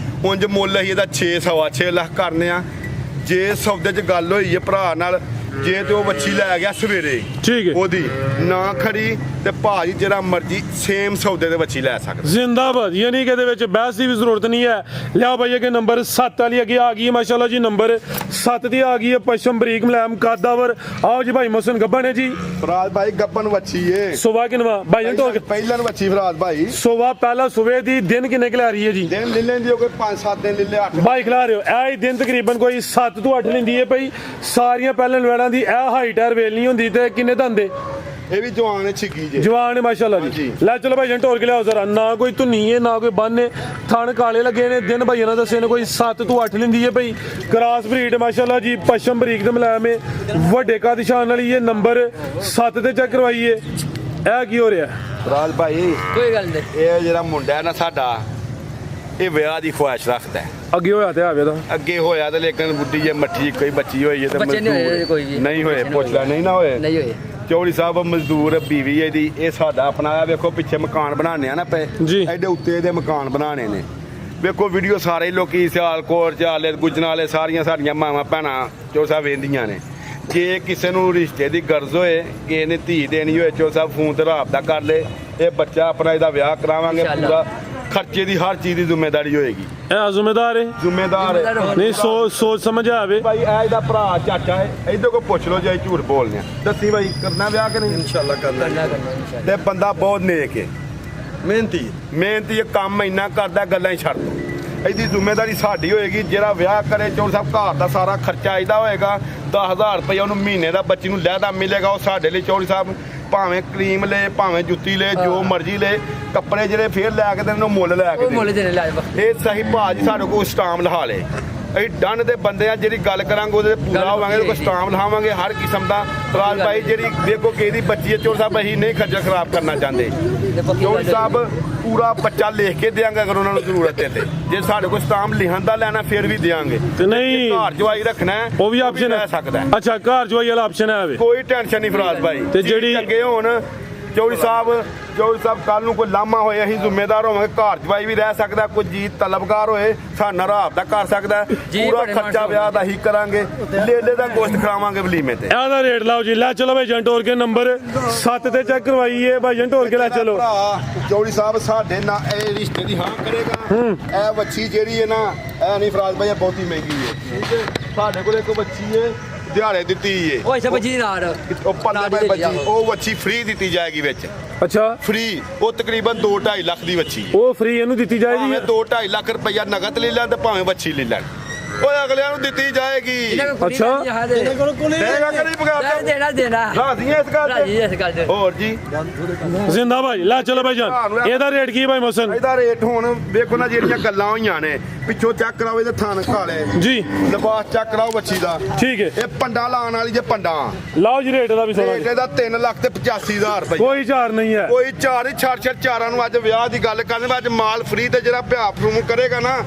S1: ਉਂਝ ਮੁੱਲ ਅਸੀਂ ਇਹਦਾ 6.5 ਲੱਖ ਕਰਨੇ ਆ। ਜੇ ਸੌਦੇ 'ਚ ਗੱਲ ਹੋਈ ਏ ਭਰਾ ਨਾਲ, ਜੇ ਤੇ ਉਹ ਵੱਛੀ ਲੈ ਗਿਆ ਸਵੇਰੇ
S2: ਠੀਕ ਹੈ।
S1: ਉਹਦੀ ਨਾ ਖੜੀ ਤੇ ਭਾਜੀ ਜਿਹੜਾ ਮਰਜੀ ਸੇਮ ਸੌਦੇ ਦੇ ਵੱਛੀ ਲੈ ਸਕਦਾ।
S2: ਜ਼ਿੰਦਾਬਾਦ, ਯਾਨੀ ਕਿ ਇਹਦੇ ਵਿੱਚ ਬਹਿਸ ਦੀ ਵੀ ਜ਼ਰੂਰਤ ਨਹੀਂ ਹੈ। ਲਿਆਓ ਭਾਈ ਅੱਗੇ ਨੰਬਰ 7 ਵਾਲੀ ਅੱਗੇ ਆ ਗਈ ਹੈ ਮਾਸ਼ਾਅੱਲਾ ਜੀ। ਨੰਬਰ 7 ਦੀ ਆ ਗਈ ਹੈ ਪਸ਼ਮ ਬਰੀਕ ਮਲੈਮ ਕਾਦਾਵਰ। ਆਓ ਜੀ ਭਾਈ ਮੋਹਸਨ ਗੱਬਨ ਹੈ ਜੀ।
S1: ਫਰਾਜ਼ ਭਾਈ ਗੱਬਨ ਵੱਛੀ ਏ।
S2: ਸੁਬਾ ਕਿਨਵਾ ਭਾਈ ਜਨ ਟੋਕ
S1: ਪਹਿਲਾਂ ਵੱਛੀ ਫਰਾਜ਼ ਭਾਈ
S2: ਸੁਬਾ ਪਹਿਲਾ ਸੁਬੇ ਦੀ ਦਿਨ ਕਿੰਨੇ ਕਿ ਲੈ ਰਹੀ ਹੈ ਜੀ?
S1: ਦਿਨ ਲੈ ਲੈਂਦੀ ਹੋ ਕੋਈ 5-7 ਦਿਨ ਲੈ ਲੈ 8
S2: ਬਾਈ ਖਿਲਾ ਰਹੇ ਹੋ ਇਹ ਹੀ ਦਿਨ ਤਕਰੀਬਨ ਕੋਈ 7 ਤੋਂ 8 ਲੈਂਦੀ ਹੈ ਭਾਈ। ਸਾਰੀਆਂ ਪਹਿਲਾਂ ਲਵੇੜਾਂ ਦੀ ਇਹ ਹਾਈਟ ਹੈ ਵੇਲ ਨਹੀਂ ਹੁੰਦੀ। ਤੇ ਕਿੰਨੇ ਦੰਦੇ
S1: ਇਹ ਵੀ ਜਵਾਨ ਹੈ ਛਿੱਕੀ ਜੇ
S2: ਜਵਾਨ ਹੈ ਮਾਸ਼ਾਅੱਲਾ ਜੀ।
S1: ਹਾਂਜੀ।
S2: ਲੈ ਚਲੋ ਭਾਈ ਜਨ ਟੋਰ ਕੇ ਲਿਆਓ ਜ਼ਰਾ। ਨਾ ਕੋਈ ਧੁੰਨੀ ਹੈ ਨਾ ਕੋਈ ਬੰਨ ਹੈ। ਥਣ ਕਾਲੇ ਲੱਗੇ ਨੇ। ਦਿਨ ਭਾਈਆਂ ਨੇ ਦੱਸੇ ਨੇ ਕੋਈ 7 ਤੋਂ 8 ਲੈਂਦੀ ਹੈ ਭਾਈ। ਕਰਾਸ ਬਰੀਡ ਮਾਸ਼ਾਅੱਲਾ ਜੀ। ਪਸ਼ਮ ਬਰੀਕ ਤੇ ਮਲਾਇਮ ਹੈ। ਵੱਡੇ ਕਾ ਨਿਸ਼ਾਨ ਵਾਲੀ ਇਹ ਨੰਬਰ 7 ਤੇ ਚੈੱਕ ਕਰਵਾਈਏ। ਇਹ ਕੀ ਹੋ ਰਿਹਾ?
S1: ਫਰਾਜ਼ ਭਾਈ
S3: कोई गल नहीं।
S1: ਇਹ ਜਿਹੜਾ ਮੁੰਡਾ ਹੈ ਨਾ ਸਾਡਾ, ਇਹ ਵਿਆਹ ਦੀ ਖੁਆਇਸ਼ ਰੱਖਦਾ ਹੈ।
S2: ਅੱਗੇ ਹੋਇਆ ਤੇ ਆਵੇ ਦਾ
S1: ਅੱਗੇ ਹੋਇਆ ਤੇ ਲੇਕਿਨ ਬੁੱਢੀ ਜੇ ਮੱਠੀ ਕੋਈ ਬੱਚੀ ਹੋਈ ਹੈ ਤੇ
S3: ਬੱਚੇ ਨਹੀਂ ਹੋਏ
S1: ਮਜ਼ਦੂਰ-
S3: ਕੋਈ ਵੀ।
S1: ਨਹੀਂ ਹੋਏ।
S3: ਬੱਚੇ ਨਹੀਂ
S1: ਪੁੱਛ ਲੈ, ਨਹੀਂ ਨਾ ਹੋਏ।
S3: नहीं हुए।
S1: ਚੌੜੀ ਸਾਹਿਬ ਮਜ਼ਦੂਰ ਬੀਵੀ ਇਹਦੀ। ਇਹ ਸਾਡਾ ਆਪਣਾ ਆ ਵੇਖੋ ਪਿੱਛੇ ਮਕਾਨ ਬਣਾਉਂਦੇ ਆ ਨਾ ਪਏ
S2: ਜੀ।
S1: ਐਡੇ ਉੱਤੇ ਇਹਦੇ ਮਕਾਨ ਬਣਾਉਣੇ ਨੇ। ਵੇਖੋ ਵੀਡੀਓ ਸਾਰੇ ਲੋਕੀ ਸਿਆਲਕੋਟ ਚਾਲੇ ਗੁੱਜਰਾਂ ਵਾਲੇ ਸਾਰੀਆਂ ਸਾਡੀਆਂ ਮਾਵਾਂ ਭੈਣਾਂ ਚੌੜੀ ਸਾਹਿਬ ਵੇਂਦੀਆਂ ਨੇ। ਜੇ ਕਿਸੇ ਨੂੰ ਰਿਸ਼ਤੇ ਦੀ ਗਰਜ਼ ਹੋਏ, ਕਿਸੇ ਨੇ ਧੀ ਦੇਣੀ ਹੋਏ, ਚੌੜੀ ਸਾਹਿਬ ਫੋਨ ਤੇ ਰਾਬਤਾ ਕਰ ਲੇ। ਇਹ ਬੱਚਾ ਆਪਣਾ ਇਹਦਾ ਵਿਆਹ ਕਰਾਵਾਂਗੇ।
S3: ਇੰਸ਼ਾਅੱਲਾ।
S1: ਪੂਰਾ ਖਰਚੇ ਦੀ ਹਰ ਚੀਜ਼ ਦੀ ਜ਼ਿੰਮੇਵਾਰੀ ਹੋਏਗੀ।
S2: ਇਹ ਜ਼ਿੰਮੇਦਾਰ ਹੈ
S1: ਜ਼ਿੰਮੇਦਾਰ ਹੈ।
S2: ਨਹੀਂ ਸੋਚ ਸਮਝ ਆਵੇ।
S1: ਭਾਈ ਇਹ ਇਹਦਾ ਭਰਾ ਚਾਚਾ ਹੈ। ਇਹਦੇ ਕੋਲ ਪੁੱਛ ਲਓ ਜੇ ਅਸੀਂ ਝੂਠ ਬੋਲਦੇ ਆ। ਦੱਸੀ ਭਾਈ ਕਰਨਾ ਵਿਆਹ ਕਿ ਨਹੀਂ?
S4: इंशाल्लाह करना
S3: करना करना इंशाल्लाह।
S1: ਤੇ ਬੰਦਾ ਬਹੁਤ ਨੇਕ ਹੈ,
S4: मेहनती
S1: ਮਿਹਨਤੀ। ਇਹ ਕੰਮ ਇੰਨਾ ਕਰਦਾ ਗੱਲਾਂ ਹੀ ਛੱਡ ਦੋ। ਇਹਦੀ ਜ਼ਿੰਮੇਵਾਰੀ ਸਾਡੀ ਹੋਏਗੀ। ਜਿਹੜਾ ਵਿਆਹ ਕਰੇ ਚੋਰ ਸਾਹਿਬ ਘਰ ਦਾ ਸਾਰਾ ਖਰਚਾ ਇਹਦਾ ਹੋਏਗਾ। 10,000 ਰੁਪਏ ਉਹਨੂੰ ਮਹੀਨੇ ਦਾ ਬੱਚੀ ਨੂੰ ਲਹਿਦਾ ਮਿਲੇਗਾ। ਉਹ ਸਾਡੇ ਲਈ ਚੌੜੀ ਸਾਹਿਬ ਭਾਵੇਂ ਕਰੀਮ ਲੈ ਭਾਵੇਂ ਜੁੱਤੀ ਲੈ ਜੋ ਮਰਜ਼ੀ ਲੈ, ਕੱਪੜੇ ਜਿਹੜੇ ਫੇਰ ਲੈ ਕੇ ਦੇਣ ਨੂੰ ਮੁੱਲ ਲੈ ਕੇ
S3: वो
S1: ਦੇਣ।
S3: मोले देने लाए वक्त।
S1: ਇਹ ਸਹੀ ਭਾਜੀ ਸਾਡੇ ਕੋਲ ਸਟਾਮ ਲਹਾ ਲੇ। ਅਸੀਂ ਡੰਨ ਦੇ ਬੰਦੇ ਆ, ਜਿਹੜੀ ਗੱਲ ਕਰਾਂਗੇ ਉਹਦੇ ਤੇ ਪੂਰਾ
S3: ਗੱਲ
S1: ਹੋਵਾਂਗੇ। ਕੋਈ ਸਟਾਮ ਲਹਾਵਾਂਗੇ ਹਰ ਕਿਸਮ ਦਾ। ਰਾਜ ਭਾਈ ਜਿਹੜੀ ਦੇਖੋ ਕਿਹਦੀ ਬੱਚੀ ਹੈ ਚੋਰ ਸਾਹਿਬ, ਅਸੀਂ ਨਹੀਂ ਖੱਜਲ ਖਰਾਬ ਕਰਨਾ ਚਾਹੁੰਦੇ। ਚੋਰ ਸਾਹਿਬ ਪੂਰਾ ਬੱਚਾ ਲਿਖ ਕੇ ਦਿਆਂਗੇ ਅਗਰ ਉਹਨਾਂ ਨੂੰ ਜ਼ਰੂਰਤ ਹੈ ਤੇ। ਜੇ ਸਾਡੇ ਕੋਲ ਸਟਾਮ ਲਿਖਣ ਦਾ ਲੈਣਾ ਫਿਰ ਵੀ ਦਿਆਂਗੇ।
S2: ਤੇ ਨਹੀਂ
S1: ਘਰ ਜਵਾਈ ਰੱਖਣਾ ਹੈ,
S2: ਉਹ ਵੀ ਆਪਸ਼ਨ
S1: ਲੈ
S2: ਹੈ।
S1: ਸਕਦਾ ਹੈ।
S2: ਅੱਛਾ ਘਰ ਜਵਾਈ ਵਾਲਾ ਆਪਸ਼ਨ ਹੈ ਵੇ।
S1: ਕੋਈ ਟੈਨਸ਼ਨ ਨਹੀਂ ਫਰਾਜ਼ ਭਾਈ।
S2: ਤੇ ਜਿਹੜੀ-
S1: ਅੱਗੇ ਹੋਣ ਚੌੜੀ ਸਾਹਿਬ ਕੱਲ ਨੂੰ ਕੋਈ ਲਾਮਾ ਹੋਏ ਅਸੀਂ ਜ਼ਿੰਮੇਦਾਰ ਹੋਵਾਂਗੇ। ਘਰ ਜਵਾਈ ਵੀ ਰਹਿ ਸਕਦਾ। ਕੋਈ ਜੀਤ ਤਲਬਗਾਰ ਹੋਏ ਸਾਡੇ ਨਾਲ ਰਾਬਤਾ ਕਰ ਸਕਦਾ।
S3: ਜੀ,
S1: ਪੂਰਾ
S3: ਬੜੇ
S1: ਖਰਚਾ ਵਿਆਹ ਦਾ ਹੀ ਕਰਾਂਗੇ। ਲੇਲੇ ਦਾ ਗੋਸ਼ਤ ਖਿਲਾਵਾਂਗੇ ਵਲੀਮੇ ਤੇ।
S2: ਇਹਦਾ ਰੇਟ ਲਾਓ ਜੀ। ਲੈ ਚਲੋ ਭਾਈ ਜੰਟੋਰ ਕੇ ਨੰਬਰ 7 ਤੇ ਚੈੱਕ ਕਰਵਾਈਏ ਭਾਈ ਜੰਟੋਰ ਕੇ। ਲੈ ਚਲੋ
S1: ਭਰਾ ਚੌੜੀ ਸਾਹਿਬ ਸਾਡੇ ਨਾਲ ਇਹ ਰਿਸ਼ਤੇ ਦੀ ਹਾਂ ਕਰੇਗਾ। ਇਹ ਵੱਛੀ ਜਿਹੜੀ ਹੈ ਨਾ, ਇਹ ਨਹੀਂ ਫਰਾਜ਼ ਭਾਈ, ਇਹ ਬਹੁਤੀ ਮਹਿੰਗੀ ਹੈ। ਠੀਕ ਹੈ, ਸਾਡੇ ਕੋਲ ਇੱਕ ਵੱਛੀ ਹੈ ਦਿਹਾੜੇ ਦਿੱਤੀ ਹੈ।
S3: वो ऐसे बची नार।
S1: ਉਹ ਪੱਲੇ ਭਾਈ ਵੱਛੀ, ਉਹ ਵੱਛੀ ਫ੍ਰੀ ਦਿੱਤੀ ਜਾਏਗੀ ਵਿੱਚ।
S2: ਅੱਛਾ
S1: ਫ੍ਰੀ। ਉਹ ਤਕਰੀਬਨ 2-2.5 ਲੱਖ ਦੀ ਵੱਛੀ ਹੈ।
S2: ਉਹ ਫ੍ਰੀ ਇਹਨੂੰ ਦਿੱਤੀ ਜਾਏਗੀ।
S1: ਭਾਵੇਂ 2-2.5 ਲੱਖ ਰੁਪਇਆ ਨਗਦ ਲੈ ਲੈਣ ਤੇ ਭਾਵੇਂ ਵੱਛੀ ਲੈ ਲੈਣ, ਉਹ ਅਗਲਿਆਂ ਨੂੰ ਦਿੱਤੀ ਜਾਏਗੀ।
S2: अच्छा।
S1: ਦੇਗਾ ਕਰੀ ਬਗਾਤਾ
S3: देना देना।
S1: ਰਾਜ਼ੀ ਇਸ ਗੱਲ
S3: राजी
S1: ਤੇ।
S3: इस गल ते।
S1: ਹੋਰ ਜੀ
S2: ਜ਼ਿੰਦਾ ਭਾਈ। ਲੈ ਚਲੋ ਭਾਈ ਜਾਨ। ਇਹਦਾ ਰੇਟ ਕੀ ਭਾਈ ਮੋਹਸਨ?
S1: ਇਹਦਾ ਰੇਟ ਹੁਣ ਵੇਖੋ ਨਾ, ਜਿਹੜੀਆਂ ਗੱਲਾਂ ਹੋਈਆਂ ਨੇ ਪਿੱਛੋਂ ਚੈੱਕ ਕਰਾਓ ਇਹਦੇ ਥਣ ਕਾਲੇ,
S2: ਜੀ
S1: ਲਿਬਾਸ ਚੈੱਕ ਕਰਾਓ ਵੱਛੀ ਦਾ।
S2: ਠੀਕ ਹੈ।
S1: ਇਹ ਪੰਡਾ ਲਾਉਣ ਵਾਲੀ ਜੇ ਪੰਡਾ
S2: ਲਾਓ ਜੀ ਰੇਟ ਦਾ ਵੀ ਸੁਣਾ
S1: ਰੇਟ
S2: ਜੀ।
S1: ਇਹਦਾ 3,85,000 ਰੁਪਏ।
S2: ਕੋਈ ਝਾਰ ਨਹੀਂ ਹੈ।
S1: ਕੋਈ ਚਾਰ ਹੀ ਛੱਡ ਚਾਰਾਂ ਨੂੰ ਅੱਜ ਵਿਆਹ ਦੀ ਗੱਲ ਕਰਦੇ। ਅੱਜ ਮਾਲ ਫ੍ਰੀ ਤੇ ਜਿਹੜਾ ਭਿਆ ਫਰੂਮ ਕਰੇਗਾ ਨਾ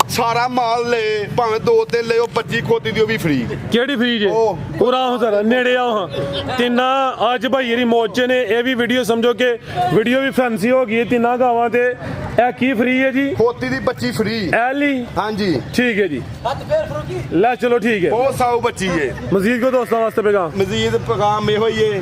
S1: ਸਾਰਾ ਮਾਲ ਲੈ, ਭਾਵੇਂ 2-3 ਲੈ, ਉਹ 25 ਖੋਤੀ ਦੀ ਉਹ ਵੀ ਫ੍ਰੀ।
S2: ਕਿਹੜੀ ਫ੍ਰੀ ਜੇ?
S1: ਉਹ।
S2: ਪੂਰਾ ਹੋ ਜ਼ਰਾ ਨੇੜੇ ਆਓ ਹਾਂ। ਤਿੰਨਾ ਅੱਜ ਭਾਈ ਜਿਹੜੀ ਮੌਜ 'ਚ ਨੇ। ਇਹ ਵੀ ਵੀਡੀਓ ਸਮਝੋ ਕਿ ਵੀਡੀਓ ਵੀ ਫੈਂਸੀ ਹੋ ਗਈ ਹੈ। ਤਿੰਨਾਂ ਗਾਵਾਂ ਤੇ ਇਹ ਕੀ ਫ੍ਰੀ ਹੈ ਜੀ?
S1: ਖੋਤੀ ਦੀ ਬੱਚੀ ਫ੍ਰੀ।
S2: ਐਲੀ
S1: ਹਾਂਜੀ
S2: ਠੀਕ ਹੈ ਜੀ। ਲੈ ਚਲੋ ਠੀਕ ਹੈ।
S1: ਬਹੁਤ ਸਾਊ ਬੱਚੀ ਏ।
S2: ਮਜ਼ੀਦ ਕੋ ਦੋਸਤਾਂ ਵਾਸਤੇ ਪੈਗਾਮ।
S1: ਮਜ਼ੀਦ ਪੈਗਾਮ ਇਹੋ ਹੀ ਏ,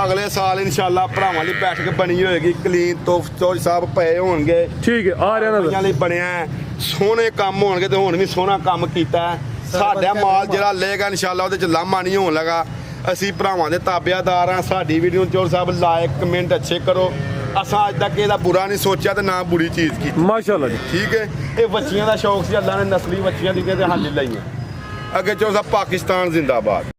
S1: ਅਗਲੇ ਸਾਲ ਇਨਸ਼ਾਅੱਲਾ ਭਰਾਵਾਂ ਲਈ ਬੈਠਕ ਬਣੀ ਹੋਏਗੀ। ਕਲੀਨ ਤੋਂ ਚੌੜੀ ਸਾਹਿਬ ਪਏ ਹੋਣਗੇ।
S2: ਠੀਕ ਹੈ ਆ ਰਿਹਾ
S1: ਕੁੜੀਆਂ
S2: ਨਾ।
S1: ਲਈ ਬਣਿਆ ਹੈ। ਸੋਹਣੇ ਕੰਮ ਹੋਣਗੇ ਤੇ ਹੁਣ ਵੀ ਸੋਹਣਾ ਕੰਮ ਕੀਤਾ ਹੈ। ਸਾਡਾ ਮਾਲ ਜਿਹੜਾ ਲਏਗਾ ਇਨਸ਼ਾਅੱਲਾ ਉਹਦੇ ਚ ਲਾਮਾ ਨਹੀਂ ਹੋਣ ਲੱਗਾ। ਅਸੀਂ ਭਰਾਵਾਂ ਦੇ ਤਾਬਿਆਦਾਰ ਹਾਂ। ਸਾਡੀ ਵੀਡੀਓ ਨੂੰ ਚੌੜੀ ਸਾਹਿਬ ਲਾਇਕ ਕਮੈਂਟ ਅੱਛੇ ਕਰੋ। ਅਸਾਂ ਅੱਜ ਤੱਕ ਇਹਦਾ ਬੁਰਾ ਨਹੀਂ ਸੋਚਿਆ ਤੇ ਨਾ ਬੁਰੀ ਚੀਜ਼ ਕੀਤੀ।
S2: ਮਾਸ਼ਾਅੱਲਾ ਜੀ।
S1: ਠੀਕ ਹੈ, ਇਹ ਵੱਛੀਆਂ ਦਾ ਸ਼ੌਕ ਸੀ। ਅੱਲਾ ਨੇ ਨਸਲੀ ਵੱਛੀਆਂ ਦੀ ਤੇ ਹੱਲ ਲਾਈਆਂ। ਅੱਗੇ ਚੌੜੀ ਸਾਹਿਬ ਪਾਕਿਸਤਾਨ ਜ਼ਿੰਦਾਬਾਦ।